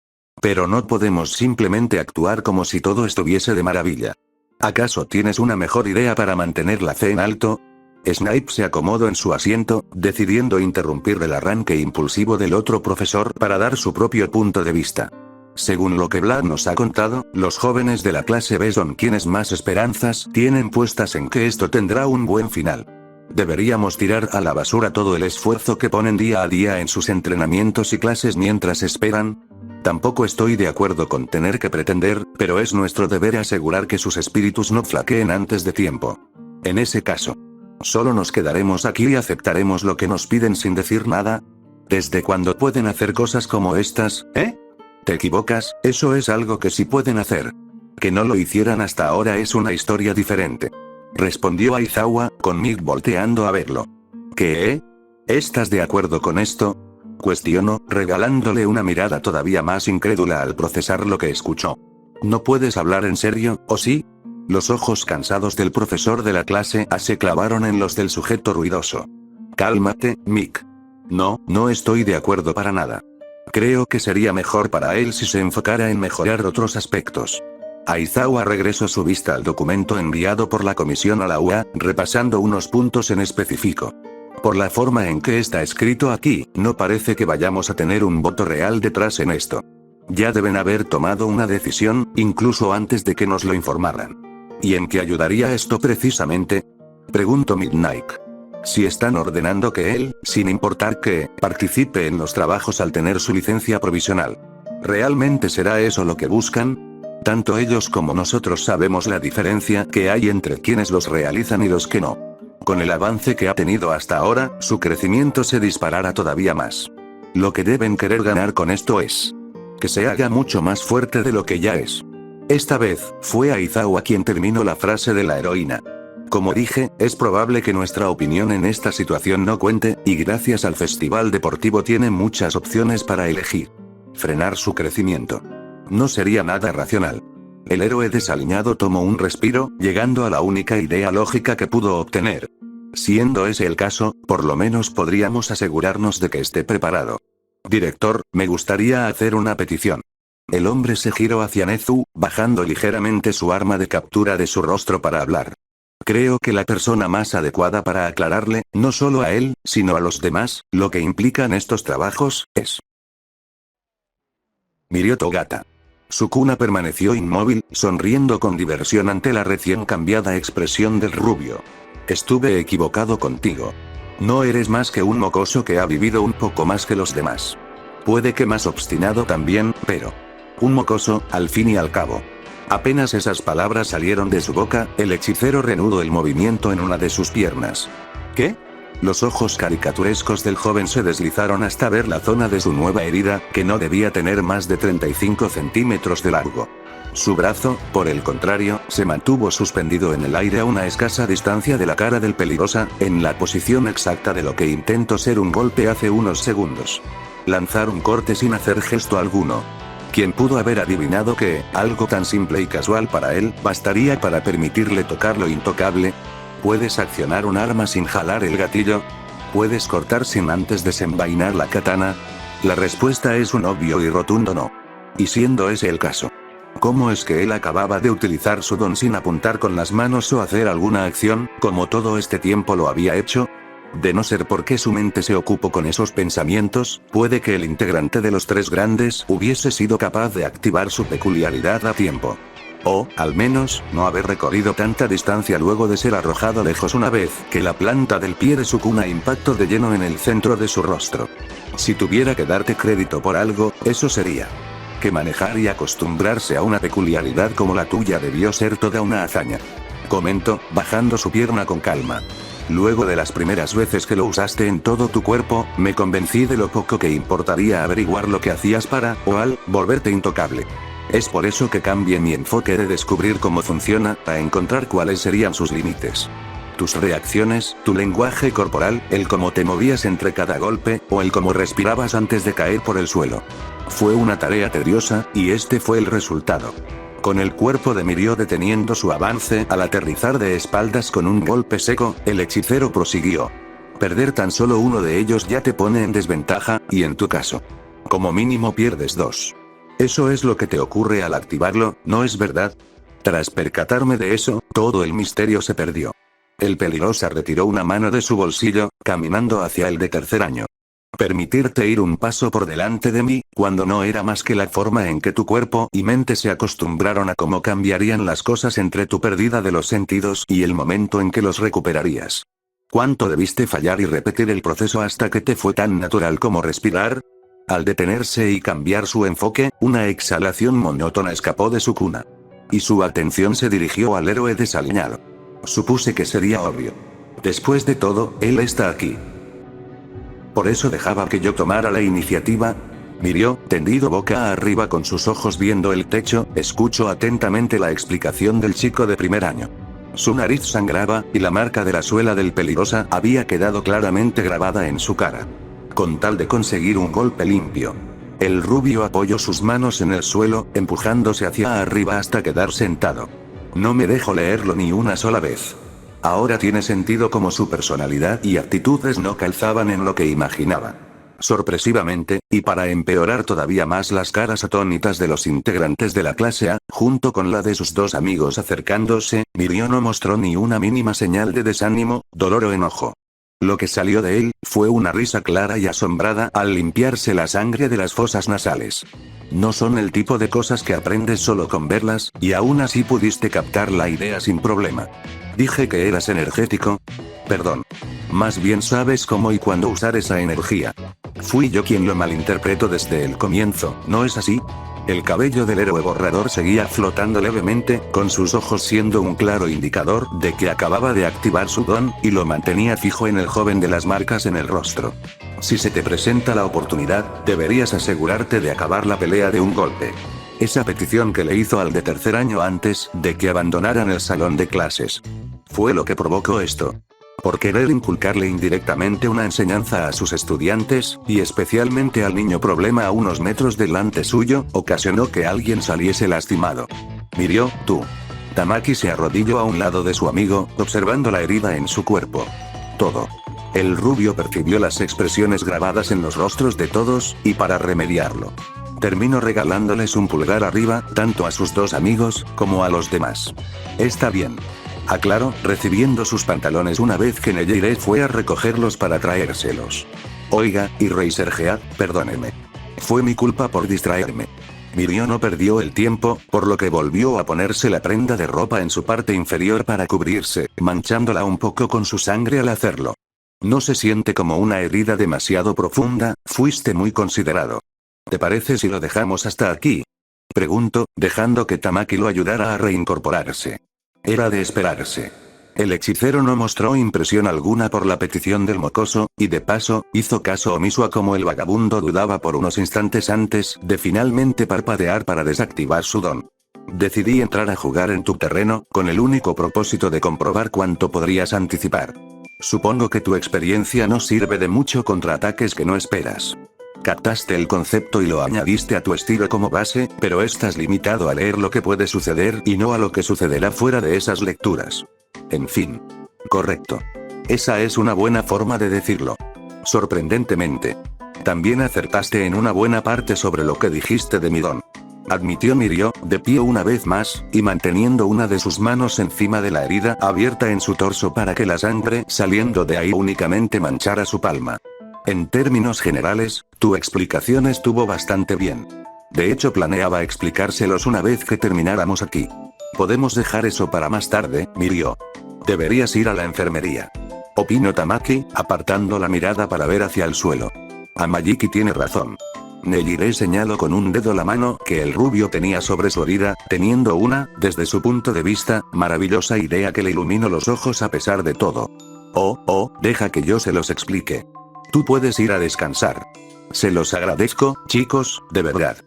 Pero no podemos simplemente actuar como si todo estuviese de maravilla. ¿Acaso tienes una mejor idea para mantener la fe en alto? Snape se acomodó en su asiento, decidiendo interrumpir el arranque impulsivo del otro profesor para dar su propio punto de vista. Según lo que Vlad nos ha contado, los jóvenes de la clase B son quienes más esperanzas tienen puestas en que esto tendrá un buen final. ¿Deberíamos tirar a la basura todo el esfuerzo que ponen día a día en sus entrenamientos y clases mientras esperan? Tampoco estoy de acuerdo con tener que pretender, pero es nuestro deber asegurar que sus espíritus no flaqueen antes de tiempo. En ese caso, ¿solo nos quedaremos aquí y aceptaremos lo que nos piden sin decir nada? ¿Desde cuándo pueden hacer cosas como estas, eh? Te equivocas, eso es algo que sí pueden hacer. Que no lo hicieran hasta ahora es una historia diferente. Respondió Aizawa, con Mick volteando a verlo. ¿Qué? ¿Estás de acuerdo con esto? Cuestionó, regalándole una mirada todavía más incrédula al procesar lo que escuchó. ¿No puedes hablar en serio, o sí? Los ojos cansados del profesor de la clase A se clavaron en los del sujeto ruidoso. Cálmate, Mick. No estoy de acuerdo para nada. Creo que sería mejor para él si se enfocara en mejorar otros aspectos. Aizawa regresó su vista al documento enviado por la comisión a la UA, repasando unos puntos en específico. Por la forma en que está escrito aquí, no parece que vayamos a tener un voto real detrás en esto. Ya deben haber tomado una decisión, incluso antes de que nos lo informaran. ¿Y en qué ayudaría esto precisamente? Preguntó Midnight. Si están ordenando que él, sin importar que, participe en los trabajos al tener su licencia provisional. ¿Realmente será eso lo que buscan? Tanto ellos como nosotros sabemos la diferencia que hay entre quienes los realizan y los que no. Con el avance que ha tenido hasta ahora, su crecimiento se disparará todavía más. Lo que deben querer ganar con esto es que se haga mucho más fuerte de lo que ya es. Esta vez, fue Aizawa quien terminó la frase de la heroína. Como dije, es probable que nuestra opinión en esta situación no cuente, y gracias al festival deportivo tiene muchas opciones para elegir. Frenar su crecimiento. No sería nada racional. El héroe desaliñado tomó un respiro, llegando a la única idea lógica que pudo obtener. Siendo ese el caso, por lo menos podríamos asegurarnos de que esté preparado. Director, me gustaría hacer una petición. El hombre se giró hacia Nezu, bajando ligeramente su arma de captura de su rostro para hablar. Creo que la persona más adecuada para aclararle, no solo a él, sino a los demás, lo que implican estos trabajos, es Mirio Togata. Sukuna permaneció inmóvil, sonriendo con diversión ante la recién cambiada expresión del rubio. Estuve equivocado contigo. No eres más que un mocoso que ha vivido un poco más que los demás. Puede que más obstinado también, pero un mocoso, al fin y al cabo. Apenas esas palabras salieron de su boca, el hechicero reanudó el movimiento en una de sus piernas. ¿Qué? Los ojos caricaturescos del joven se deslizaron hasta ver la zona de su nueva herida, que no debía tener más de 35 centímetros de largo. Su brazo, por el contrario, se mantuvo suspendido en el aire a una escasa distancia de la cara del peligrosa, en la posición exacta de lo que intentó ser un golpe hace unos segundos. Lanzar un corte sin hacer gesto alguno. ¿Quién pudo haber adivinado que, algo tan simple y casual para él, bastaría para permitirle tocar lo intocable? ¿Puedes accionar un arma sin jalar el gatillo? ¿Puedes cortar sin antes desenvainar la katana? La respuesta es un obvio y rotundo no. Y siendo ese el caso, ¿cómo es que él acababa de utilizar su don sin apuntar con las manos o hacer alguna acción, como todo este tiempo lo había hecho? De no ser porque su mente se ocupó con esos pensamientos, puede que el integrante de los tres grandes hubiese sido capaz de activar su peculiaridad a tiempo. O, al menos, no haber recorrido tanta distancia luego de ser arrojado lejos una vez que la planta del pie de Sukuna impactó de lleno en el centro de su rostro. Si tuviera que darte crédito por algo, eso sería que manejar y acostumbrarse a una peculiaridad como la tuya debió ser toda una hazaña. Comentó, bajando su pierna con calma. Luego de las primeras veces que lo usaste en todo tu cuerpo, me convencí de lo poco que importaría averiguar lo que hacías para, o al, volverte intocable. Es por eso que cambié mi enfoque de descubrir cómo funciona, a encontrar cuáles serían sus límites. Tus reacciones, tu lenguaje corporal, el cómo te movías entre cada golpe, o el cómo respirabas antes de caer por el suelo. Fue una tarea tediosa, y este fue el resultado. Con el cuerpo de Mirio deteniendo su avance al aterrizar de espaldas con un golpe seco, el hechicero prosiguió. Perder tan solo uno de ellos ya te pone en desventaja, y en tu caso, como mínimo pierdes dos. Eso es lo que te ocurre al activarlo, ¿no es verdad? Tras percatarme de eso, todo el misterio se perdió. El peligrosa retiró una mano de su bolsillo, caminando hacia el de tercer año. Permitirte ir un paso por delante de mí, cuando no era más que la forma en que tu cuerpo y mente se acostumbraron a cómo cambiarían las cosas entre tu pérdida de los sentidos y el momento en que los recuperarías. ¿Cuánto debiste fallar y repetir el proceso hasta que te fue tan natural como respirar? Al detenerse y cambiar su enfoque, una exhalación monótona escapó de su cuna. Y su atención se dirigió al héroe desaliñado. Supuse que sería obvio. Después de todo, él está aquí. ¿Por eso dejaba que yo tomara la iniciativa? Miró, tendido boca arriba con sus ojos viendo el techo, escuchó atentamente la explicación del chico de primer año. Su nariz sangraba, y la marca de la suela del peligrosa había quedado claramente grabada en su cara. Con tal de conseguir un golpe limpio. El rubio apoyó sus manos en el suelo, empujándose hacia arriba hasta quedar sentado. No me dejo leerlo ni una sola vez. Ahora tiene sentido como su personalidad y actitudes no calzaban en lo que imaginaba. Sorpresivamente, y para empeorar todavía más las caras atónitas de los integrantes de la clase A, junto con la de sus dos amigos acercándose, Mirio no mostró ni una mínima señal de desánimo, dolor o enojo. Lo que salió de él, fue una risa clara y asombrada al limpiarse la sangre de las fosas nasales. No son el tipo de cosas que aprendes solo con verlas, y aún así pudiste captar la idea sin problema. Dije que eras energético. Perdón. Más bien sabes cómo y cuándo usar esa energía. Fui yo quien lo malinterpretó desde el comienzo, ¿no es así? El cabello del héroe borrador seguía flotando levemente, con sus ojos siendo un claro indicador de que acababa de activar su don, y lo mantenía fijo en el joven de las marcas en el rostro. Si se te presenta la oportunidad, deberías asegurarte de acabar la pelea de un golpe. Esa petición que le hizo al de tercer año antes de que abandonaran el salón de clases. Fue lo que provocó esto. Por querer inculcarle indirectamente una enseñanza a sus estudiantes, y especialmente al niño problema a unos metros delante suyo, ocasionó que alguien saliese lastimado. Miró, tú. Tamaki se arrodilló a un lado de su amigo, observando la herida en su cuerpo. Todo. El rubio percibió las expresiones grabadas en los rostros de todos, y para remediarlo, terminó regalándoles un pulgar arriba, tanto a sus dos amigos, como a los demás. Está bien. Aclaró, recibiendo sus pantalones una vez que Nejire fue a recogerlos para traérselos. Oiga, y Razorhead, perdóneme. Fue mi culpa por distraerme. Mirio no perdió el tiempo, por lo que volvió a ponerse la prenda de ropa en su parte inferior para cubrirse, manchándola un poco con su sangre al hacerlo. No se siente como una herida demasiado profunda, fuiste muy considerado. ¿Te parece si lo dejamos hasta aquí? Preguntó, dejando que Tamaki lo ayudara a reincorporarse. Era de esperarse. El hechicero no mostró impresión alguna por la petición del mocoso, y de paso, hizo caso omiso a cómo el vagabundo dudaba por unos instantes antes de finalmente parpadear para desactivar su don. Decidí entrar a jugar en tu terreno, con el único propósito de comprobar cuánto podrías anticipar. Supongo que tu experiencia no sirve de mucho contra ataques que no esperas. Captaste el concepto y lo añadiste a tu estilo como base, pero estás limitado a leer lo que puede suceder y no a lo que sucederá fuera de esas lecturas. En fin. Correcto. Esa es una buena forma de decirlo. Sorprendentemente. También acertaste en una buena parte sobre lo que dijiste de mi don. Admitió Mirio, de pie una vez más, y manteniendo una de sus manos encima de la herida abierta en su torso para que la sangre saliendo de ahí únicamente manchara su palma. En términos generales, tu explicación estuvo bastante bien. De hecho planeaba explicárselos una vez que termináramos aquí. Podemos dejar eso para más tarde, Mirio. Deberías ir a la enfermería. Opinó Tamaki, apartando la mirada para ver hacia el suelo. Amayiki tiene razón. Nejire señaló con un dedo la mano que el rubio tenía sobre su herida, teniendo una, desde su punto de vista, maravillosa idea que le iluminó los ojos a pesar de todo. Deja que yo se los explique. Tú puedes ir a descansar. Se los agradezco, chicos, de verdad.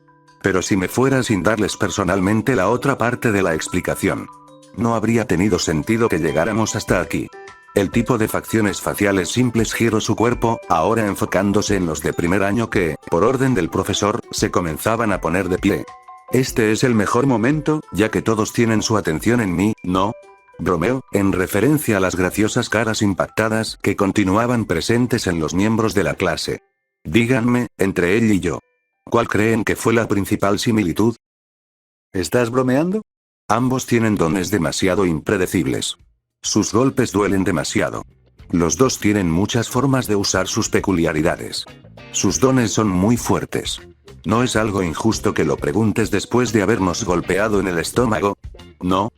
Pero si me fuera sin darles personalmente la otra parte de la explicación, no habría tenido sentido que llegáramos hasta aquí. El tipo de facciones faciales simples giró su cuerpo, ahora enfocándose en los de primer año que, por orden del profesor, se comenzaban a poner de pie. Este es el mejor momento, ya que todos tienen su atención en mí, ¿no? Bromeó, en referencia a las graciosas caras impactadas que continuaban presentes en los miembros de la clase. Díganme, entre él y yo, ¿cuál creen que fue la principal similitud? ¿Estás bromeando? Ambos tienen dones demasiado impredecibles. Sus golpes duelen demasiado. Los dos tienen muchas formas de usar sus peculiaridades. Sus dones son muy fuertes. ¿No es algo injusto que lo preguntes después de habernos golpeado en el estómago? No.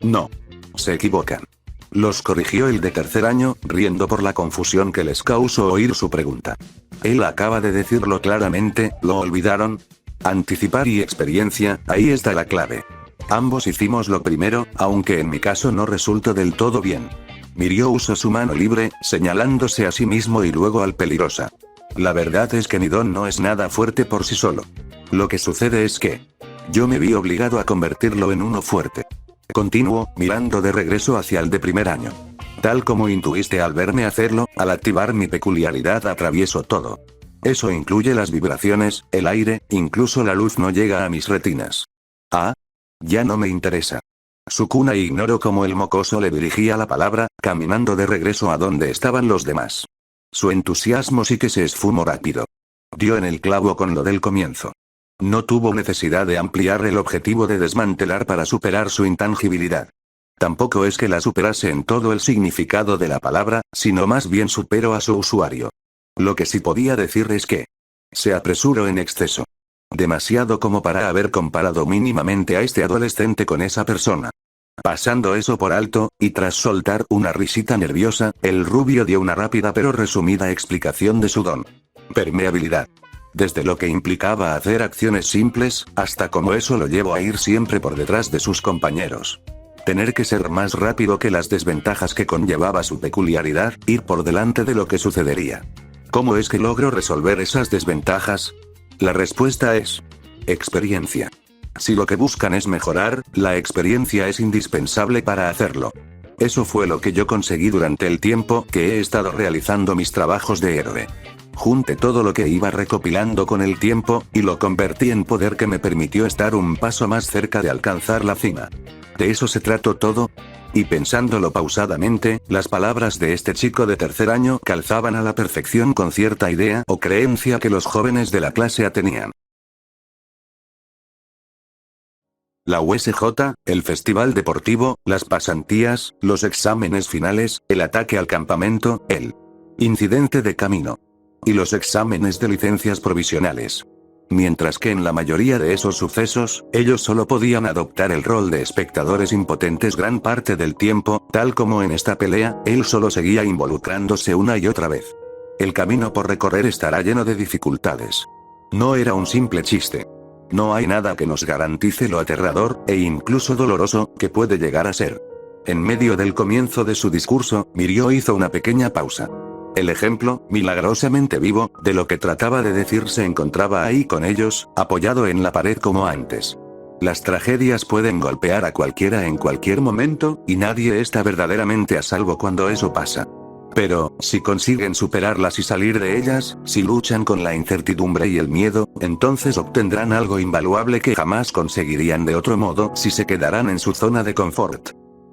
Se equivocan. Los corrigió el de tercer año, riendo por la confusión que les causó oír su pregunta. Él acaba de decirlo claramente, ¿lo olvidaron? Anticipar y experiencia, ahí está la clave. Ambos hicimos lo primero, aunque en mi caso no resultó del todo bien. Mirio usó su mano libre, señalándose a sí mismo y luego al peligrosa. La verdad es que mi don no es nada fuerte por sí solo. Lo que sucede es que yo me vi obligado a convertirlo en uno fuerte. Continuó, mirando de regreso hacia el de primer año. Tal como intuiste al verme hacerlo, al activar mi peculiaridad atravieso todo. Eso incluye las vibraciones, el aire, incluso la luz no llega a mis retinas. Ah, ya no me interesa. Sukuna ignoró cómo el mocoso le dirigía la palabra, caminando de regreso a donde estaban los demás. Su entusiasmo sí que se esfumó rápido. Dio en el clavo con lo del comienzo. No tuvo necesidad de ampliar el objetivo de desmantelar para superar su intangibilidad. Tampoco es que la superase en todo el significado de la palabra, sino más bien superó a su usuario. Lo que sí podía decir es que se apresuró en exceso. Demasiado como para haber comparado mínimamente a este adolescente con esa persona. Pasando eso por alto, y tras soltar una risita nerviosa, el rubio dio una rápida pero resumida explicación de su don. Permeabilidad. Desde lo que implicaba hacer acciones simples, hasta cómo eso lo llevó a ir siempre por detrás de sus compañeros. Tener que ser más rápido que las desventajas que conllevaba su peculiaridad, ir por delante de lo que sucedería. ¿Cómo es que logro resolver esas desventajas? La respuesta es experiencia. Si lo que buscan es mejorar, la experiencia es indispensable para hacerlo. Eso fue lo que yo conseguí durante el tiempo que he estado realizando mis trabajos de héroe. Junté todo lo que iba recopilando con el tiempo, y lo convertí en poder que me permitió estar un paso más cerca de alcanzar la cima. ¿De eso se trató todo? Y pensándolo pausadamente, las palabras de este chico de tercer año calzaban a la perfección con cierta idea o creencia que los jóvenes de la clase A tenían. La USJ, el festival deportivo, las pasantías, los exámenes finales, el ataque al campamento, el incidente de camino. Y los exámenes de licencias provisionales. Mientras que en la mayoría de esos sucesos, ellos solo podían adoptar el rol de espectadores impotentes gran parte del tiempo, tal como en esta pelea, él solo seguía involucrándose una y otra vez. El camino por recorrer estará lleno de dificultades. No era un simple chiste. No hay nada que nos garantice lo aterrador, e incluso doloroso, que puede llegar a ser. En medio del comienzo de su discurso, Mirio hizo una pequeña pausa. El ejemplo, milagrosamente vivo, de lo que trataba de decir se encontraba ahí con ellos, apoyado en la pared como antes. Las tragedias pueden golpear a cualquiera en cualquier momento, y nadie está verdaderamente a salvo cuando eso pasa. Pero, si consiguen superarlas y salir de ellas, si luchan con la incertidumbre y el miedo, entonces obtendrán algo invaluable que jamás conseguirían de otro modo si se quedaran en su zona de confort.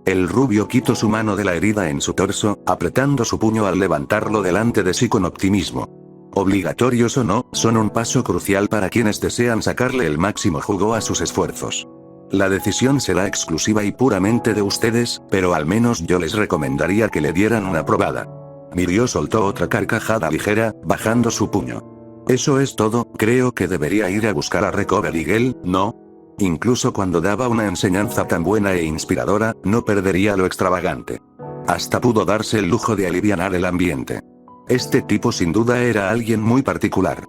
El rubio quitó su mano de la herida en su torso, apretando su puño al levantarlo delante de sí con optimismo. Obligatorios o no, son un paso crucial para quienes desean sacarle el máximo jugo a sus esfuerzos. La decisión será exclusiva y puramente de ustedes, pero al menos yo les recomendaría que le dieran una probada. Mirio soltó otra carcajada ligera, bajando su puño. Eso es todo, creo que debería ir a buscar a Recovery Girl, ¿no? Incluso cuando daba una enseñanza tan buena e inspiradora, no perdería lo extravagante. Hasta pudo darse el lujo de alivianar el ambiente. Este tipo sin duda era alguien muy particular.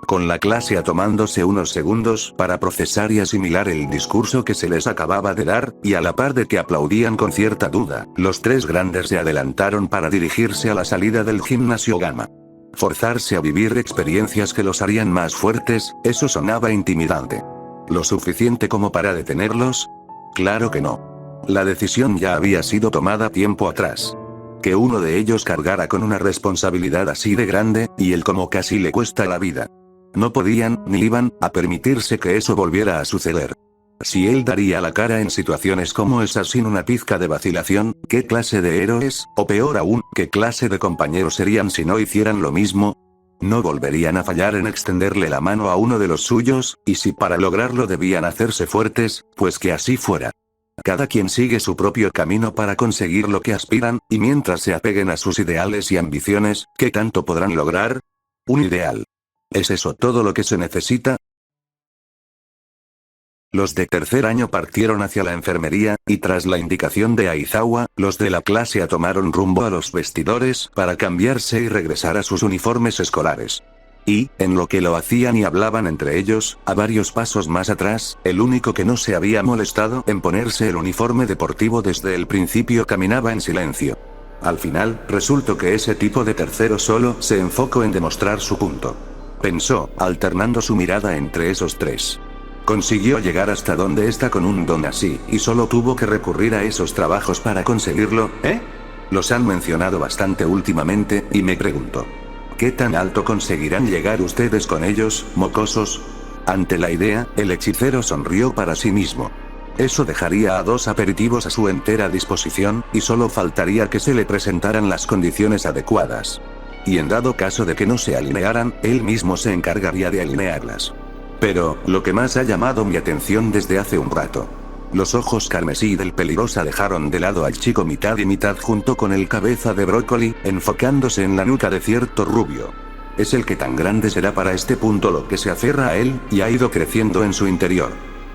Con la clase A tomándose unos segundos para procesar y asimilar el discurso que se les acababa de dar, y a la par de que aplaudían con cierta duda, los tres grandes se adelantaron para dirigirse a la salida del gimnasio Gamma. Forzarse a vivir experiencias que los harían más fuertes, eso sonaba intimidante. ¿Lo suficiente como para detenerlos? Claro que no. La decisión ya había sido tomada tiempo atrás. Que uno de ellos cargara con una responsabilidad así de grande, y él como casi le cuesta la vida. No podían, ni iban, a permitirse que eso volviera a suceder. Si él daría la cara en situaciones como esas sin una pizca de vacilación, ¿qué clase de héroes, o peor aún, qué clase de compañeros serían si no hicieran lo mismo? No volverían a fallar en extenderle la mano a uno de los suyos, y si para lograrlo debían hacerse fuertes, pues que así fuera. Cada quien sigue su propio camino para conseguir lo que aspiran, y mientras se apeguen a sus ideales y ambiciones, ¿qué tanto podrán lograr? Un ideal. ¿Es eso todo lo que se necesita? Los de tercer año partieron hacia la enfermería, y tras la indicación de Aizawa, los de la clase A tomaron rumbo a los vestidores para cambiarse y regresar a sus uniformes escolares. Y, en lo que lo hacían y hablaban entre ellos, a varios pasos más atrás, el único que no se había molestado en ponerse el uniforme deportivo desde el principio caminaba en silencio. Al final, resultó que ese tipo de tercero solo se enfocó en demostrar su punto. Pensó, alternando su mirada entre esos tres. Consiguió llegar hasta donde está con un don así, y solo tuvo que recurrir a esos trabajos para conseguirlo, ¿eh? Los han mencionado bastante últimamente, y me pregunto. ¿Qué tan alto conseguirán llegar ustedes con ellos, mocosos? Ante la idea, el hechicero sonrió para sí mismo. Eso dejaría a 2 aperitivos a su entera disposición, y solo faltaría que se le presentaran las condiciones adecuadas. Y en dado caso de que no se alinearan, él mismo se encargaría de alinearlas. Pero, lo que más ha llamado mi atención desde hace un rato. Los ojos carmesí del peligrosa dejaron de lado al chico mitad y mitad junto con el cabeza de brócoli, enfocándose en la nuca de cierto rubio. Es el que tan grande será para este punto lo que se aferra a él, y ha ido creciendo en su interior.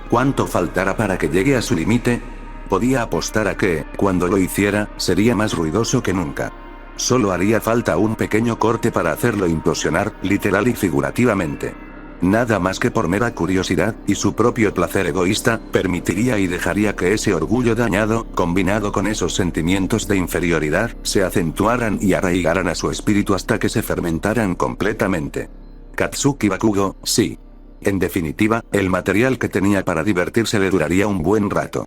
¿Cuánto faltará para que llegue a su límite? Podía apostar a que, cuando lo hiciera, sería más ruidoso que nunca. Solo haría falta un pequeño corte para hacerlo implosionar, literal y figurativamente. Nada más que por mera curiosidad, y su propio placer egoísta, permitiría y dejaría que ese orgullo dañado, combinado con esos sentimientos de inferioridad, se acentuaran y arraigaran a su espíritu hasta que se fermentaran completamente. Katsuki Bakugo, sí. En definitiva, el material que tenía para divertirse le duraría un buen rato.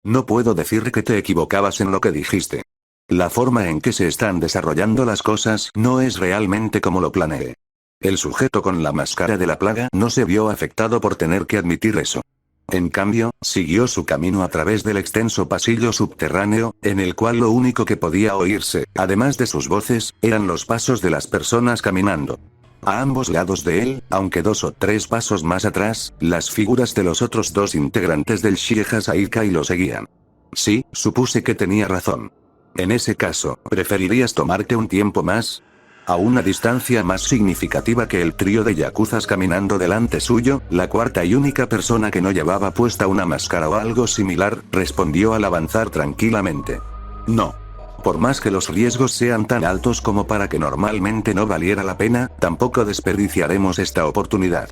No puedo decir que te equivocabas en lo que dijiste. La forma en que se están desarrollando las cosas no es realmente como lo planeé. El sujeto con la máscara de la plaga no se vio afectado por tener que admitir eso. En cambio, siguió su camino a través del extenso pasillo subterráneo, en el cual lo único que podía oírse, además de sus voces, eran los pasos de las personas caminando. A ambos lados de él, aunque 2 o 3 pasos más atrás, las figuras de los otros 2 integrantes del Shigeha Saikai lo seguían. Sí, supuse que tenía razón. En ese caso, ¿preferirías tomarte un tiempo más? A una distancia más significativa que el trío de yakuzas caminando delante suyo, la cuarta y única persona que no llevaba puesta una máscara o algo similar, respondió al avanzar tranquilamente. No. Por más que los riesgos sean tan altos como para que normalmente no valiera la pena, tampoco desperdiciaremos esta oportunidad.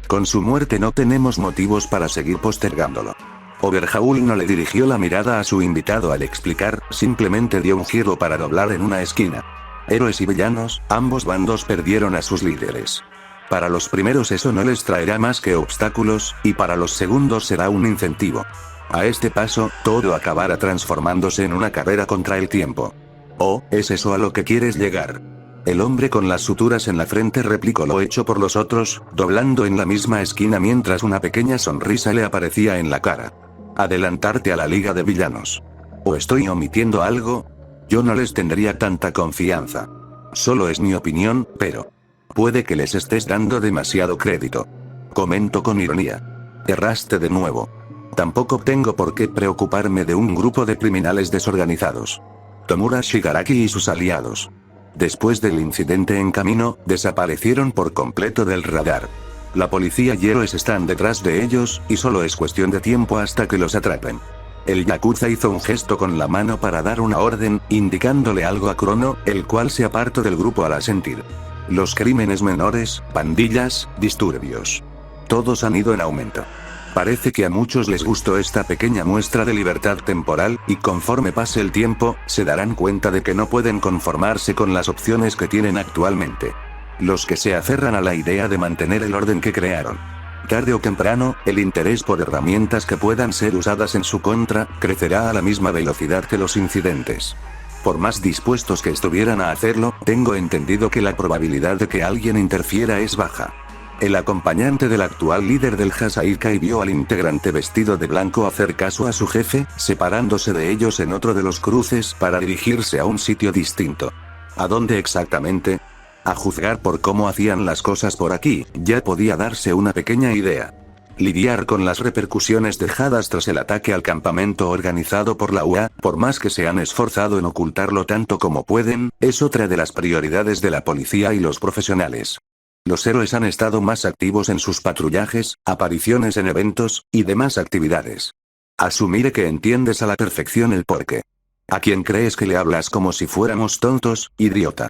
Con su muerte no tenemos motivos para seguir postergándolo. Overhaul no le dirigió la mirada a su invitado al explicar, simplemente dio un giro para doblar en una esquina. Héroes y villanos, ambos bandos perdieron a sus líderes. Para los primeros eso no les traerá más que obstáculos, y para los segundos será un incentivo. A este paso, todo acabará transformándose en una carrera contra el tiempo. ¿Oh, es eso a lo que quieres llegar? El hombre con las suturas en la frente replicó lo hecho por los otros, doblando en la misma esquina mientras una pequeña sonrisa le aparecía en la cara. Adelantarte a la liga de villanos. ¿O estoy omitiendo algo? Yo no les tendría tanta confianza. Solo es mi opinión, pero... puede que les estés dando demasiado crédito. Comento con ironía. Erraste de nuevo. Tampoco tengo por qué preocuparme de un grupo de criminales desorganizados. Tomura Shigaraki y sus aliados. Después del incidente en camino, desaparecieron por completo del radar. La policía y héroes están detrás de ellos, y solo es cuestión de tiempo hasta que los atrapen. El yakuza hizo un gesto con la mano para dar una orden, indicándole algo a Crono, el cual se apartó del grupo al asentir. Los crímenes menores, pandillas, disturbios. Todos han ido en aumento. Parece que a muchos les gustó esta pequeña muestra de libertad temporal, y conforme pase el tiempo, se darán cuenta de que no pueden conformarse con las opciones que tienen actualmente. Los que se aferran a la idea de mantener el orden que crearon. Tarde o temprano, el interés por herramientas que puedan ser usadas en su contra, crecerá a la misma velocidad que los incidentes. Por más dispuestos que estuvieran a hacerlo, tengo entendido que la probabilidad de que alguien interfiera es baja. El acompañante del actual líder del Hasaikai vio al integrante vestido de blanco hacer caso a su jefe, separándose de ellos en otro de los cruces para dirigirse a un sitio distinto. ¿A dónde exactamente? A juzgar por cómo hacían las cosas por aquí, ya podía darse una pequeña idea. Lidiar con las repercusiones dejadas tras el ataque al campamento organizado por la UA, por más que se han esforzado en ocultarlo tanto como pueden, es otra de las prioridades de la policía y los profesionales. Los héroes han estado más activos en sus patrullajes, apariciones en eventos, y demás actividades. Asumiré que entiendes a la perfección el porqué. ¿A quién crees que le hablas como si fuéramos tontos, idiota?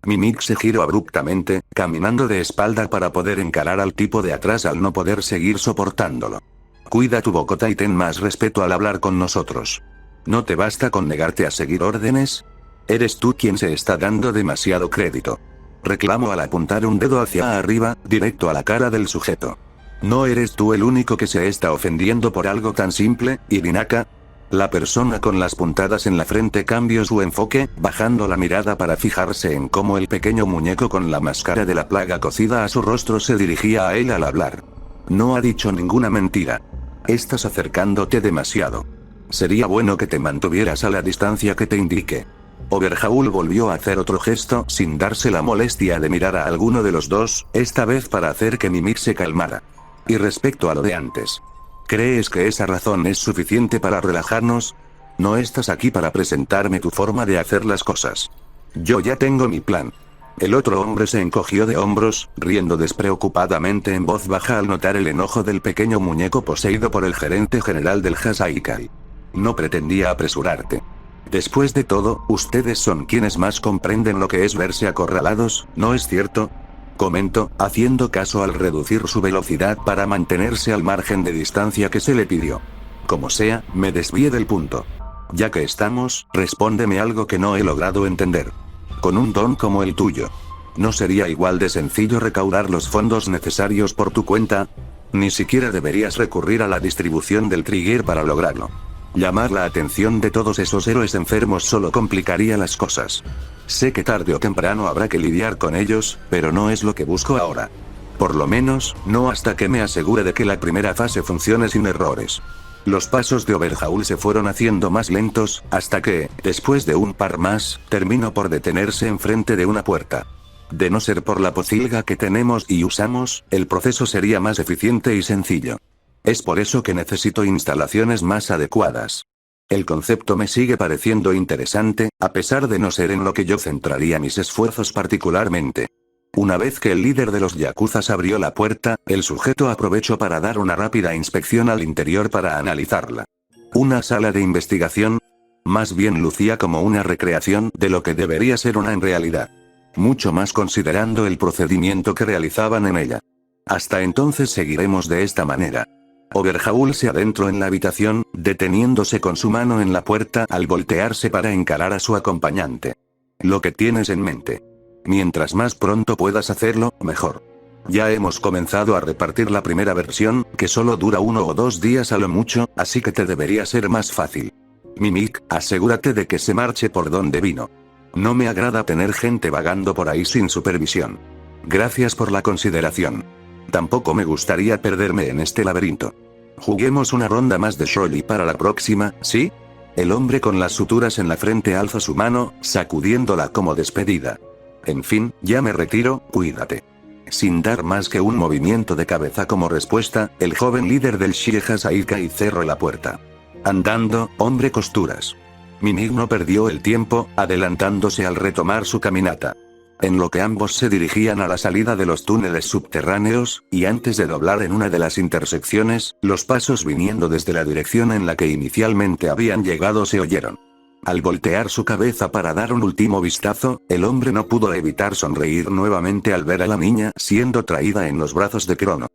Mimic se giró abruptamente, caminando de espalda para poder encarar al tipo de atrás al no poder seguir soportándolo. Cuida tu bocota y ten más respeto al hablar con nosotros. ¿No te basta con negarte a seguir órdenes? Eres tú quien se está dando demasiado crédito. Reclamo al apuntar un dedo hacia arriba, directo a la cara del sujeto. ¿No eres tú el único que se está ofendiendo por algo tan simple, Irinaka? La persona con las puntadas en la frente cambió su enfoque, bajando la mirada para fijarse en cómo el pequeño muñeco con la máscara de la plaga cosida a su rostro se dirigía a él al hablar. No ha dicho ninguna mentira. Estás acercándote demasiado. Sería bueno que te mantuvieras a la distancia que te indique. Overhaul volvió a hacer otro gesto sin darse la molestia de mirar a alguno de los dos, esta vez para hacer que Mimic se calmara. Y respecto a lo de antes. ¿Crees que esa razón es suficiente para relajarnos? No estás aquí para presentarme tu forma de hacer las cosas. Yo ya tengo mi plan. El otro hombre se encogió de hombros, riendo despreocupadamente en voz baja al notar el enojo del pequeño muñeco poseído por el gerente general del Hasaikai. No pretendía apresurarte. Después de todo, ustedes son quienes más comprenden lo que es verse acorralados, ¿no es cierto? Comentó, haciendo caso al reducir su velocidad para mantenerse al margen de distancia que se le pidió. Como sea, me desvié del punto. Ya que estamos, respóndeme algo que no he logrado entender. Con un don como el tuyo, ¿no sería igual de sencillo recaudar los fondos necesarios por tu cuenta? Ni siquiera deberías recurrir a la distribución del trigger para lograrlo. Llamar la atención de todos esos héroes enfermos solo complicaría las cosas. Sé que tarde o temprano habrá que lidiar con ellos, pero no es lo que busco ahora. Por lo menos, no hasta que me asegure de que la primera fase funcione sin errores. Los pasos de Overhaul se fueron haciendo más lentos, hasta que, después de un par más, terminó por detenerse enfrente de una puerta. De no ser por la pocilga que tenemos y usamos, el proceso sería más eficiente y sencillo. Es por eso que necesito instalaciones más adecuadas. El concepto me sigue pareciendo interesante, a pesar de no ser en lo que yo centraría mis esfuerzos particularmente. Una vez que el líder de los yakuzas abrió la puerta, el sujeto aprovechó para dar una rápida inspección al interior para analizarla. Una sala de investigación. Más bien lucía como una recreación de lo que debería ser una en realidad. Mucho más considerando el procedimiento que realizaban en ella. Hasta entonces seguiremos de esta manera. Overhaul se adentró en la habitación, deteniéndose con su mano en la puerta al voltearse para encarar a su acompañante. Lo que tienes en mente. Mientras más pronto puedas hacerlo, mejor. Ya hemos comenzado a repartir la primera versión, que solo dura 1 o 2 días a lo mucho, así que te debería ser más fácil. Mimic, asegúrate de que se marche por donde vino. No me agrada tener gente vagando por ahí sin supervisión. Gracias por la consideración. Tampoco me gustaría perderme en este laberinto. Juguemos una ronda más de Shogi para la próxima, ¿sí? El hombre con las suturas en la frente alza su mano, sacudiéndola como despedida. En fin, ya me retiro, cuídate. Sin dar más que un movimiento de cabeza como respuesta, el joven líder del Shie Hasaikai cerró la puerta. Andando, hombre costuras. Mimic no perdió el tiempo, adelantándose al retomar su caminata. En lo que ambos se dirigían a la salida de los túneles subterráneos, y antes de doblar en una de las intersecciones, los pasos viniendo desde la dirección en la que inicialmente habían llegado se oyeron. Al voltear su cabeza para dar un último vistazo, el hombre no pudo evitar sonreír nuevamente al ver a la niña siendo traída en los brazos de Crono.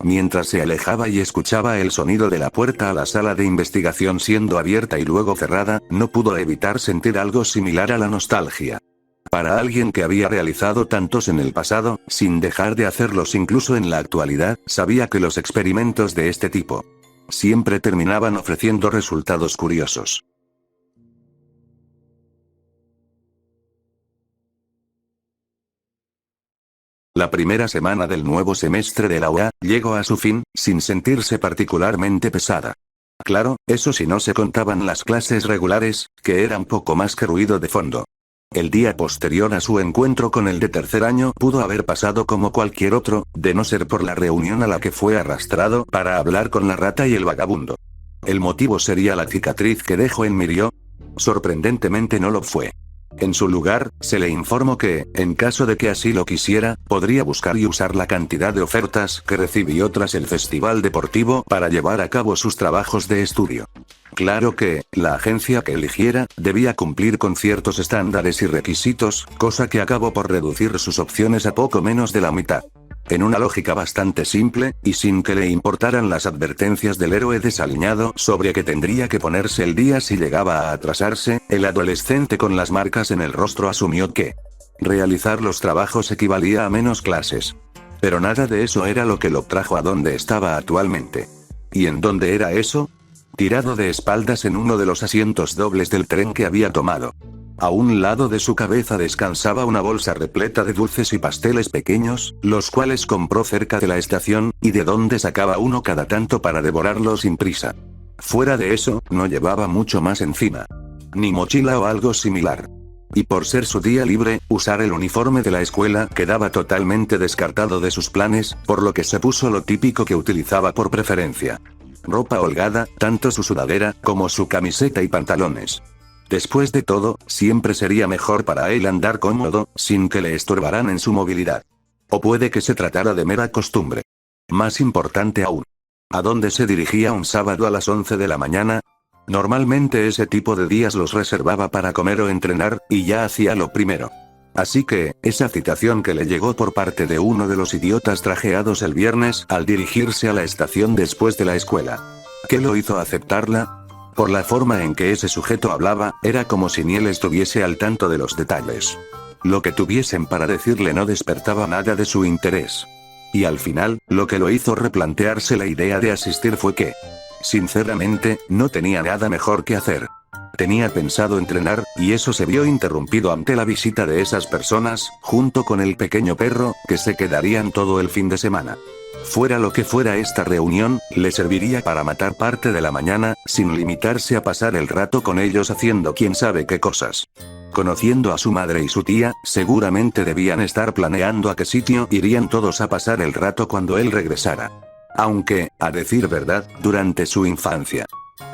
Mientras se alejaba y escuchaba el sonido de la puerta a la sala de investigación siendo abierta y luego cerrada, no pudo evitar sentir algo similar a la nostalgia. Para alguien que había realizado tantos en el pasado, sin dejar de hacerlos incluso en la actualidad, sabía que los experimentos de este tipo siempre terminaban ofreciendo resultados curiosos. La primera semana del nuevo semestre de la UA llegó a su fin, sin sentirse particularmente pesada. Claro, eso si no se contaban las clases regulares, que eran poco más que ruido de fondo. El día posterior a su encuentro con el de tercer año pudo haber pasado como cualquier otro, de no ser por la reunión a la que fue arrastrado para hablar con la rata y el vagabundo. ¿El motivo sería la cicatriz que dejó en Mirio? Sorprendentemente no lo fue. En su lugar, se le informó que, en caso de que así lo quisiera, podría buscar y usar la cantidad de ofertas que recibió tras el festival deportivo para llevar a cabo sus trabajos de estudio. Claro que, la agencia que eligiera, debía cumplir con ciertos estándares y requisitos, cosa que acabó por reducir sus opciones a poco menos de la mitad. En una lógica bastante simple, y sin que le importaran las advertencias del héroe desaliñado sobre que tendría que ponerse el día si llegaba a atrasarse, el adolescente con las marcas en el rostro asumió que realizar los trabajos equivalía a menos clases. Pero nada de eso era lo que lo trajo a donde estaba actualmente. ¿Y en dónde era eso? Tirado de espaldas en uno de los asientos dobles del tren que había tomado. A un lado de su cabeza descansaba una bolsa repleta de dulces y pasteles pequeños, los cuales compró cerca de la estación, y de donde sacaba uno cada tanto para devorarlo sin prisa. Fuera de eso, no llevaba mucho más encima. Ni mochila o algo similar. Y por ser su día libre, usar el uniforme de la escuela quedaba totalmente descartado de sus planes, por lo que se puso lo típico que utilizaba por preferencia. Ropa holgada, tanto su sudadera, como su camiseta y pantalones. Después de todo, siempre sería mejor para él andar cómodo, sin que le estorbaran en su movilidad. O puede que se tratara de mera costumbre. Más importante aún. ¿A dónde se dirigía un sábado a las 11 de la mañana? Normalmente ese tipo de días los reservaba para comer o entrenar, y ya hacía lo primero. Así que, esa citación que le llegó por parte de uno de los idiotas trajeados el viernes al dirigirse a la estación después de la escuela. ¿Qué lo hizo aceptarla? Por la forma en que ese sujeto hablaba, era como si ni él estuviese al tanto de los detalles. Lo que tuviesen para decirle no despertaba nada de su interés. Y al final, lo que lo hizo replantearse la idea de asistir fue que, sinceramente, no tenía nada mejor que hacer. Tenía pensado entrenar, y eso se vio interrumpido ante la visita de esas personas, junto con el pequeño perro, que se quedarían todo el fin de semana. Fuera lo que fuera esta reunión, le serviría para matar parte de la mañana, sin limitarse a pasar el rato con ellos haciendo quién sabe qué cosas. Conociendo a su madre y su tía, seguramente debían estar planeando a qué sitio irían todos a pasar el rato cuando él regresara. Aunque, a decir verdad, durante su infancia,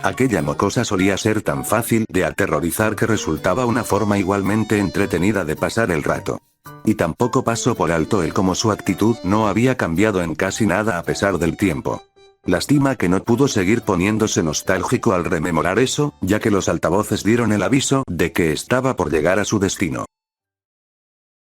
aquella mocosa solía ser tan fácil de aterrorizar que resultaba una forma igualmente entretenida de pasar el rato. Y tampoco pasó por alto el cómo su actitud no había cambiado en casi nada a pesar del tiempo. Lástima que no pudo seguir poniéndose nostálgico al rememorar eso, ya que los altavoces dieron el aviso de que estaba por llegar a su destino.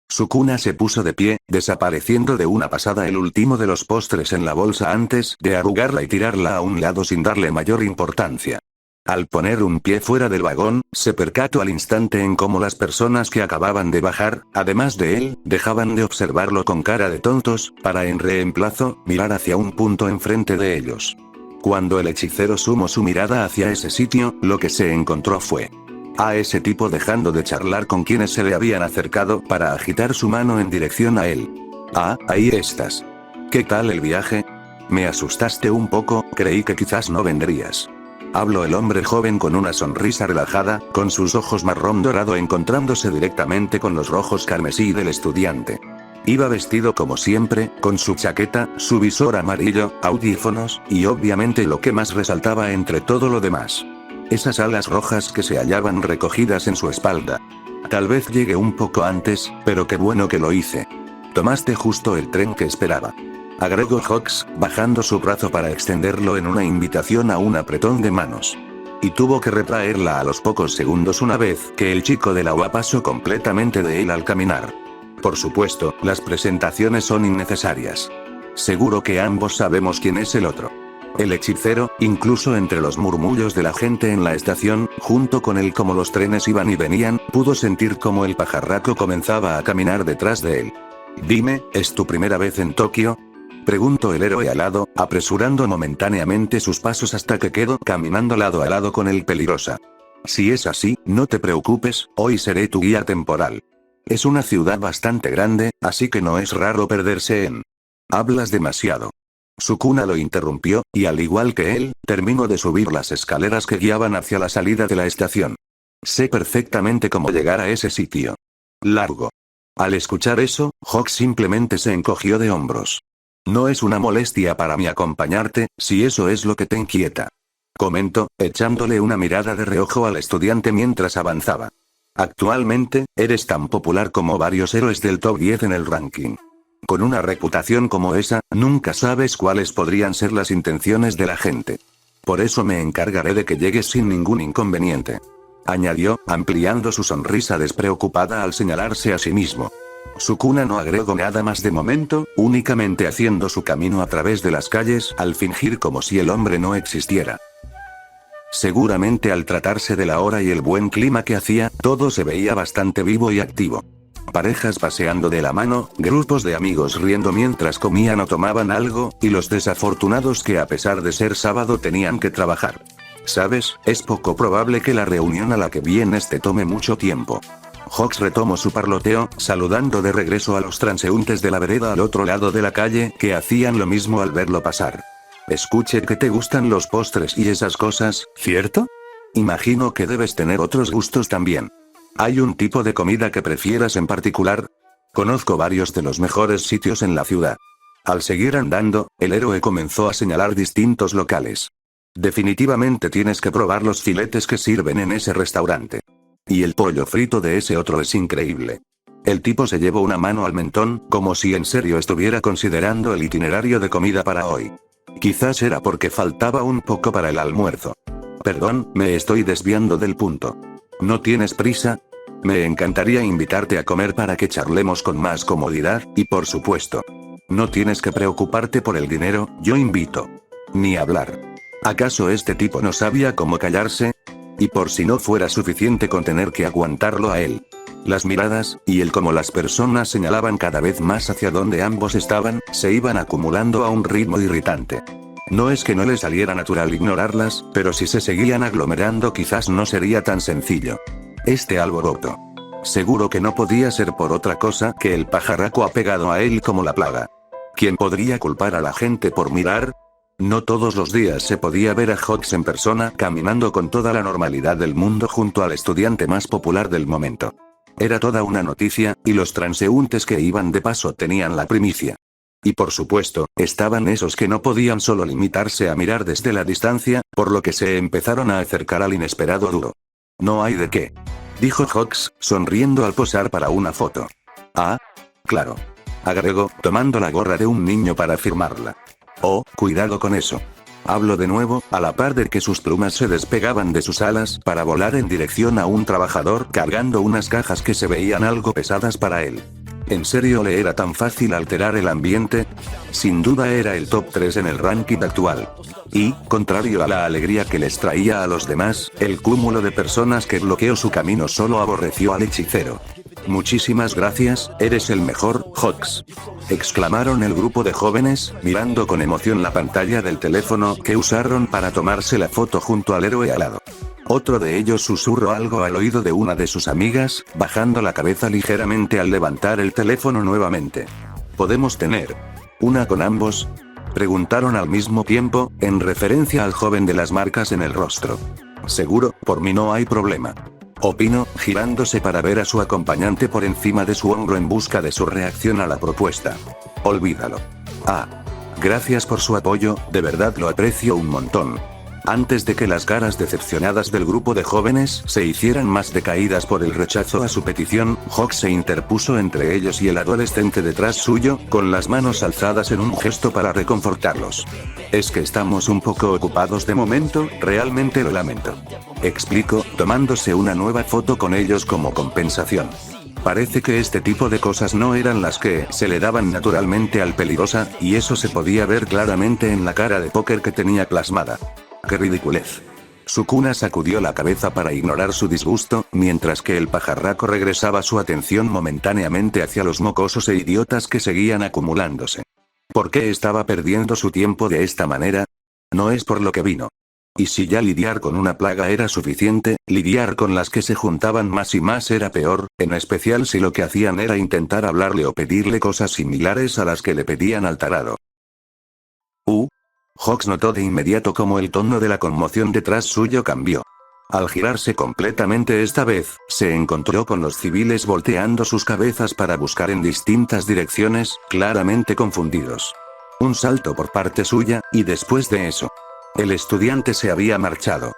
Sukuna se puso de pie, desapareciendo de una pasada el último de los postres en la bolsa antes de arrugarla y tirarla a un lado sin darle mayor importancia. Al poner un pie fuera del vagón, se percató al instante en cómo las personas que acababan de bajar, además de él, dejaban de observarlo con cara de tontos, para en reemplazo, mirar hacia un punto enfrente de ellos. Cuando el hechicero sumó su mirada hacia ese sitio, lo que se encontró fue a ese tipo dejando de charlar con quienes se le habían acercado para agitar su mano en dirección a él. Ah, ahí estás. ¿Qué tal el viaje? Me asustaste un poco, creí que quizás no vendrías. Habló el hombre joven con una sonrisa relajada, con sus ojos marrón dorado encontrándose directamente con los rojos carmesí del estudiante. Iba vestido como siempre, con su chaqueta, su visor amarillo, audífonos, y obviamente lo que más resaltaba entre todo lo demás. Esas alas rojas que se hallaban recogidas en su espalda. Tal vez llegue un poco antes, pero qué bueno que lo hice. Tomaste justo el tren que esperaba. Agregó Hawks, bajando su brazo para extenderlo en una invitación a un apretón de manos. Y tuvo que retraerla a los pocos segundos una vez que el chico del agua pasó completamente de él al caminar. Por supuesto, las presentaciones son innecesarias. Seguro que ambos sabemos quién es el otro. El hechicero, incluso entre los murmullos de la gente en la estación, junto con él como los trenes iban y venían, pudo sentir como el pajarraco comenzaba a caminar detrás de él. Dime, ¿es tu primera vez en Tokio? Preguntó el héroe alado, apresurando momentáneamente sus pasos hasta que quedó caminando lado a lado con el peligrosa. Si es así, no te preocupes, hoy seré tu guía temporal. Es una ciudad bastante grande, así que no es raro perderse en. Hablas demasiado. Sukuna lo interrumpió, y al igual que él, terminó de subir las escaleras que guiaban hacia la salida de la estación. Sé perfectamente cómo llegar a ese sitio. Largo. Al escuchar eso, Hawks simplemente se encogió de hombros. No es una molestia para mí acompañarte, si eso es lo que te inquieta. Comentó, echándole una mirada de reojo al estudiante mientras avanzaba. Actualmente, eres tan popular como varios héroes del top 10 en el ranking. Con una reputación como esa, nunca sabes cuáles podrían ser las intenciones de la gente. Por eso me encargaré de que llegues sin ningún inconveniente. Añadió, ampliando su sonrisa despreocupada al señalarse a sí mismo. Sukuna no agregó nada más de momento, únicamente haciendo su camino a través de las calles al fingir como si el hombre no existiera. Seguramente al tratarse de la hora y el buen clima que hacía, todo se veía bastante vivo y activo. Parejas paseando de la mano, grupos de amigos riendo mientras comían o tomaban algo, y los desafortunados que a pesar de ser sábado tenían que trabajar. ¿Sabes? Es poco probable que la reunión a la que vienes te tome mucho tiempo. Hawks retomó su parloteo, saludando de regreso a los transeúntes de la vereda al otro lado de la calle, que hacían lo mismo al verlo pasar. Escuché que te gustan los postres y esas cosas, ¿cierto? Imagino que debes tener otros gustos también. ¿Hay un tipo de comida que prefieras en particular? Conozco varios de los mejores sitios en la ciudad. Al seguir andando, el héroe comenzó a señalar distintos locales. Definitivamente tienes que probar los filetes que sirven en ese restaurante. Y el pollo frito de ese otro es increíble. El tipo se llevó una mano al mentón, como si en serio estuviera considerando el itinerario de comida para hoy. Quizás era porque faltaba un poco para el almuerzo. Perdón, me estoy desviando del punto. ¿No tienes prisa? Me encantaría invitarte a comer para que charlemos con más comodidad, y por supuesto, no tienes que preocuparte por el dinero, yo invito. Ni hablar. ¿Acaso este tipo no sabía cómo callarse? Y por si no fuera suficiente con tener que aguantarlo a él. Las miradas, y el cómo las personas señalaban cada vez más hacia donde ambos estaban, se iban acumulando a un ritmo irritante. No es que no le saliera natural ignorarlas, pero si se seguían aglomerando quizás no sería tan sencillo. Este alboroto. Seguro que no podía ser por otra cosa que el pajarraco apegado a él como la plaga. ¿Quién podría culpar a la gente por mirar? No todos los días se podía ver a Hawks en persona caminando con toda la normalidad del mundo junto al estudiante más popular del momento. Era toda una noticia, y los transeúntes que iban de paso tenían la primicia. Y por supuesto, estaban esos que no podían solo limitarse a mirar desde la distancia, por lo que se empezaron a acercar al inesperado dúo. No hay de qué. Dijo Hawks, sonriendo al posar para una foto. Ah, claro. Agregó, tomando la gorra de un niño para firmarla. Oh, cuidado con eso. Hablo de nuevo, a la par de que sus plumas se despegaban de sus alas para volar en dirección a un trabajador cargando unas cajas que se veían algo pesadas para él. ¿En serio le era tan fácil alterar el ambiente? Sin duda era el top 3 en el ranking actual. Y, contrario a la alegría que les traía a los demás, el cúmulo de personas que bloqueó su camino solo aborreció al hechicero. Muchísimas gracias, eres el mejor, Hawks. Exclamaron el grupo de jóvenes, mirando con emoción la pantalla del teléfono que usaron para tomarse la foto junto al héroe alado. Otro de ellos susurró algo al oído de una de sus amigas, bajando la cabeza ligeramente al levantar el teléfono nuevamente. ¿Podemos tener una con ambos? Preguntaron al mismo tiempo, en referencia al joven de las marcas en el rostro. Seguro, por mí no hay problema. Opinó, girándose para ver a su acompañante por encima de su hombro en busca de su reacción a la propuesta. Olvídalo. Ah. Gracias por su apoyo, de verdad lo aprecio un montón. Antes de que las caras decepcionadas del grupo de jóvenes se hicieran más decaídas por el rechazo a su petición, Hawks se interpuso entre ellos y el adolescente detrás suyo, con las manos alzadas en un gesto para reconfortarlos. Es que estamos un poco ocupados de momento, realmente lo lamento. Explicó, tomándose una nueva foto con ellos como compensación. Parece que este tipo de cosas no eran las que se le daban naturalmente al peligrosa, y eso se podía ver claramente en la cara de póker que tenía plasmada. ¡Qué ridiculez! Sukuna sacudió la cabeza para ignorar su disgusto, mientras que el pajarraco regresaba su atención momentáneamente hacia los mocosos e idiotas que seguían acumulándose. ¿Por qué estaba perdiendo su tiempo de esta manera? No es por lo que vino. Y si ya lidiar con una plaga era suficiente, lidiar con las que se juntaban más y más era peor, en especial si lo que hacían era intentar hablarle o pedirle cosas similares a las que le pedían al tarado. Hawks notó de inmediato cómo el tono de la conmoción detrás suyo cambió. Al girarse completamente esta vez, se encontró con los civiles volteando sus cabezas para buscar en distintas direcciones, claramente confundidos. Un salto por parte suya, y después de eso, el estudiante se había marchado.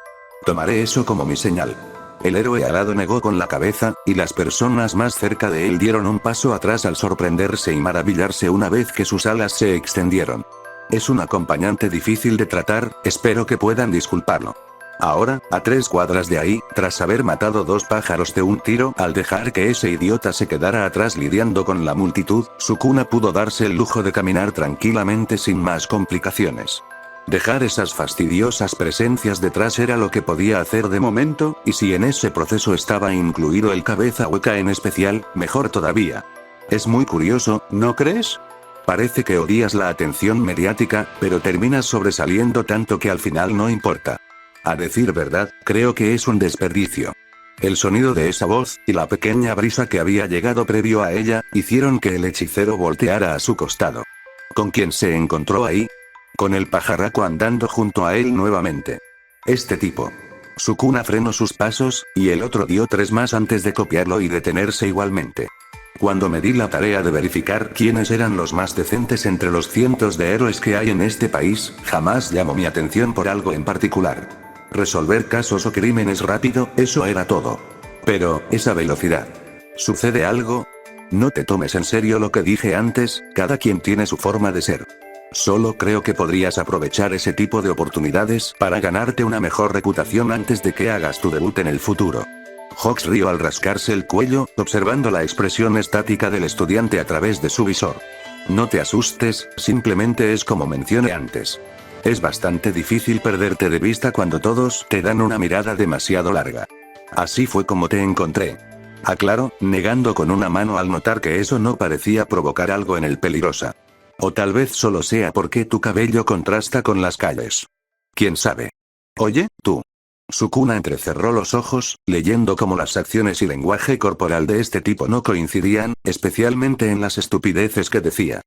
Tomaré eso como mi señal. El héroe alado negó con la cabeza, y las personas más cerca de él dieron un paso atrás al sorprenderse y maravillarse una vez que sus alas se extendieron. Es un acompañante difícil de tratar, espero que puedan disculparlo. Ahora, a 3 cuadras de ahí, tras haber matado 2 pájaros de un tiro al dejar que ese idiota se quedara atrás lidiando con la multitud, Sukuna pudo darse el lujo de caminar tranquilamente sin más complicaciones. Dejar esas fastidiosas presencias detrás era lo que podía hacer de momento, y si en ese proceso estaba incluido el cabeza hueca en especial, mejor todavía. Es muy curioso, ¿no crees? Parece que odias la atención mediática, pero terminas sobresaliendo tanto que al final no importa. A decir verdad, creo que es un desperdicio. El sonido de esa voz, y la pequeña brisa que había llegado previo a ella, hicieron que el hechicero volteara a su costado. ¿Con quién se encontró ahí? Con el pajarraco andando junto a él nuevamente. Este tipo. Sukuna frenó sus pasos, y el otro dio 3 más antes de copiarlo y detenerse igualmente. Cuando me di la tarea de verificar quiénes eran los más decentes entre los cientos de héroes que hay en este país, jamás llamó mi atención por algo en particular. Resolver casos o crímenes rápido, eso era todo. Pero, esa velocidad. ¿Sucede algo? No te tomes en serio lo que dije antes, cada quien tiene su forma de ser. Solo creo que podrías aprovechar ese tipo de oportunidades para ganarte una mejor reputación antes de que hagas tu debut en el futuro. Hawks rió al rascarse el cuello, observando la expresión estática del estudiante a través de su visor. No te asustes, simplemente es como mencioné antes. Es bastante difícil perderte de vista cuando todos te dan una mirada demasiado larga. Así fue como te encontré. Aclaró, negando con una mano al notar que eso no parecía provocar algo en el peligrosa. O tal vez solo sea porque tu cabello contrasta con las calles. ¿Quién sabe? Oye, tú. Sukuna entrecerró los ojos, leyendo cómo las acciones y lenguaje corporal de este tipo no coincidían, especialmente en las estupideces que decía.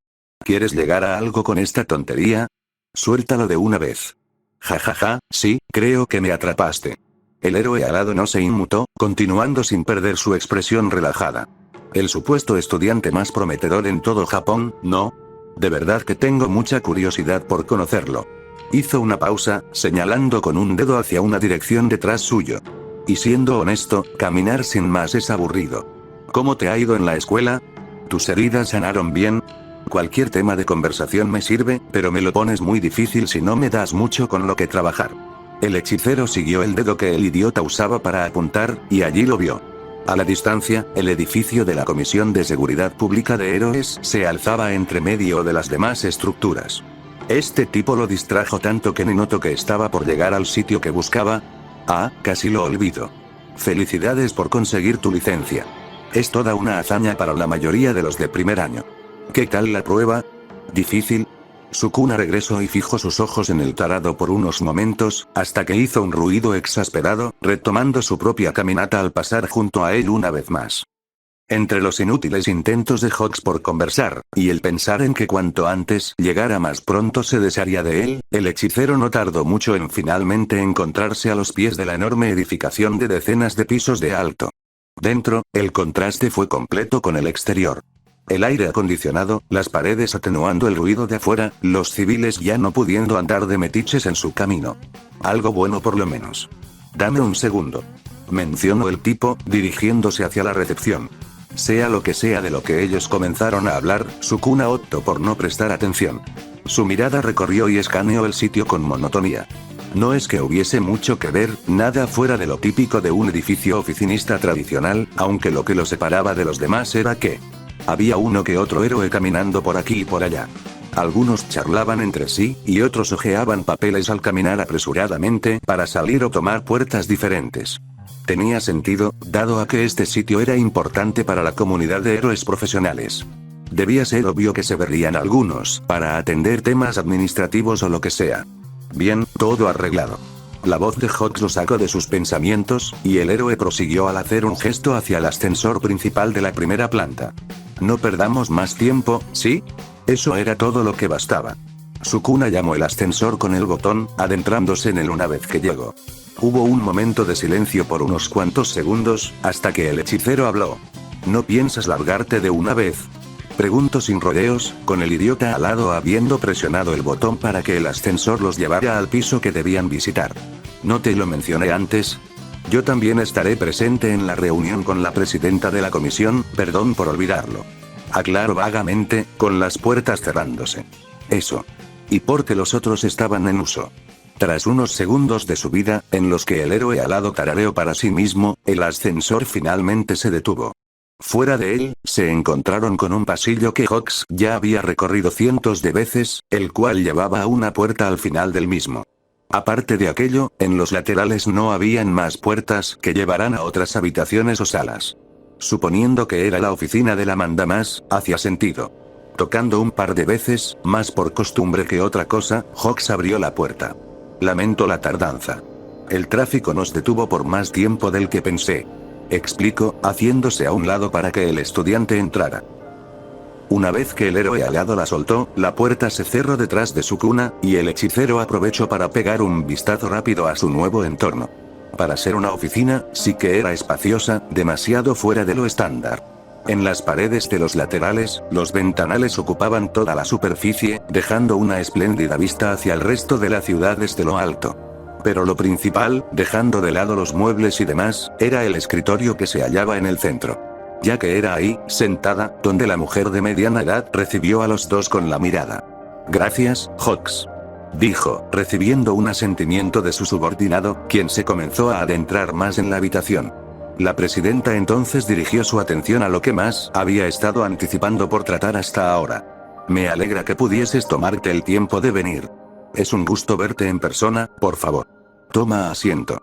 ¿Quieres llegar a algo con esta tontería? Suéltalo de una vez. Jajaja, sí, creo que me atrapaste. El héroe alado no se inmutó, continuando sin perder su expresión relajada. El supuesto estudiante más prometedor en todo Japón, ¿no? De verdad que tengo mucha curiosidad por conocerlo. Hizo una pausa, señalando con un dedo hacia una dirección detrás suyo. Y siendo honesto, caminar sin más es aburrido. ¿Cómo te ha ido en la escuela? ¿Tus heridas sanaron bien? Cualquier tema de conversación me sirve, pero me lo pones muy difícil si no me das mucho con lo que trabajar. El hechicero siguió el dedo que el idiota usaba para apuntar, y allí lo vio. A la distancia, el edificio de la Comisión de Seguridad Pública de Héroes se alzaba entre medio de las demás estructuras. Este tipo lo distrajo tanto que ni notó que estaba por llegar al sitio que buscaba. Ah, casi lo olvido. Felicidades por conseguir tu licencia. Es toda una hazaña para la mayoría de los de primer año. ¿Qué tal la prueba? ¿Difícil? Sukuna regresó y fijó sus ojos en el tarado por unos momentos, hasta que hizo un ruido exasperado, retomando su propia caminata al pasar junto a él una vez más. Entre los inútiles intentos de Hawks por conversar, y el pensar en que cuanto antes llegara más pronto se desharía de él, el hechicero no tardó mucho en finalmente encontrarse a los pies de la enorme edificación de decenas de pisos de alto. Dentro, el contraste fue completo con el exterior. El aire acondicionado, las paredes atenuando el ruido de afuera, los civiles ya no pudiendo andar de metiches en su camino. Algo bueno por lo menos. Dame un segundo. Mencionó el tipo, dirigiéndose hacia la recepción. Sea lo que sea de lo que ellos comenzaron a hablar, Sukuna optó por no prestar atención. Su mirada recorrió y escaneó el sitio con monotonía. No es que hubiese mucho que ver, nada fuera de lo típico de un edificio oficinista tradicional, aunque lo que lo separaba de los demás era que había uno que otro héroe caminando por aquí y por allá. Algunos charlaban entre sí, y otros hojeaban papeles al caminar apresuradamente para salir o tomar puertas diferentes. Tenía sentido, dado a que este sitio era importante para la comunidad de héroes profesionales. Debía ser obvio que se verían algunos, para atender temas administrativos o lo que sea. Bien, todo arreglado. La voz de Hawks lo sacó de sus pensamientos, y el héroe prosiguió al hacer un gesto hacia el ascensor principal de la primera planta. No perdamos más tiempo, ¿sí? Eso era todo lo que bastaba. Sukuna llamó el ascensor con el botón, adentrándose en él una vez que llegó. Hubo un momento de silencio por unos cuantos segundos, hasta que el hechicero habló. ¿No piensas largarte de una vez? Preguntó sin rodeos, con el idiota al lado habiendo presionado el botón para que el ascensor los llevara al piso que debían visitar. ¿No te lo mencioné antes? Yo también estaré presente en la reunión con la presidenta de la comisión, perdón por olvidarlo. Aclaró vagamente, con las puertas cerrándose. Eso. Y porque los otros estaban en uso. Tras unos segundos de subida, en los que el héroe alado tarareó para sí mismo, el ascensor finalmente se detuvo. Fuera de él, se encontraron con un pasillo que Hawks ya había recorrido cientos de veces, el cual llevaba a una puerta al final del mismo. Aparte de aquello, en los laterales no habían más puertas que llevaran a otras habitaciones o salas. Suponiendo que era la oficina de la mandamás, hacía sentido. Tocando un par de veces, más por costumbre que otra cosa, Hawks abrió la puerta. Lamento la tardanza. El tráfico nos detuvo por más tiempo del que pensé. Explicó, haciéndose a un lado para que el estudiante entrara. Una vez que el héroe alado la soltó, la puerta se cerró detrás de su cuna, y el hechicero aprovechó para pegar un vistazo rápido a su nuevo entorno. Para ser una oficina, sí que era espaciosa, demasiado fuera de lo estándar. En las paredes de los laterales, los ventanales ocupaban toda la superficie, dejando una espléndida vista hacia el resto de la ciudad desde lo alto. Pero lo principal, dejando de lado los muebles y demás, era el escritorio que se hallaba en el centro. Ya que era ahí, sentada, donde la mujer de mediana edad recibió a los dos con la mirada. Gracias, Hawks. Dijo, recibiendo un asentimiento de su subordinado, quien se comenzó a adentrar más en la habitación. La presidenta entonces dirigió su atención a lo que más había estado anticipando por tratar hasta ahora. Me alegra que pudieses tomarte el tiempo de venir. Es un gusto verte en persona, por favor. Toma asiento.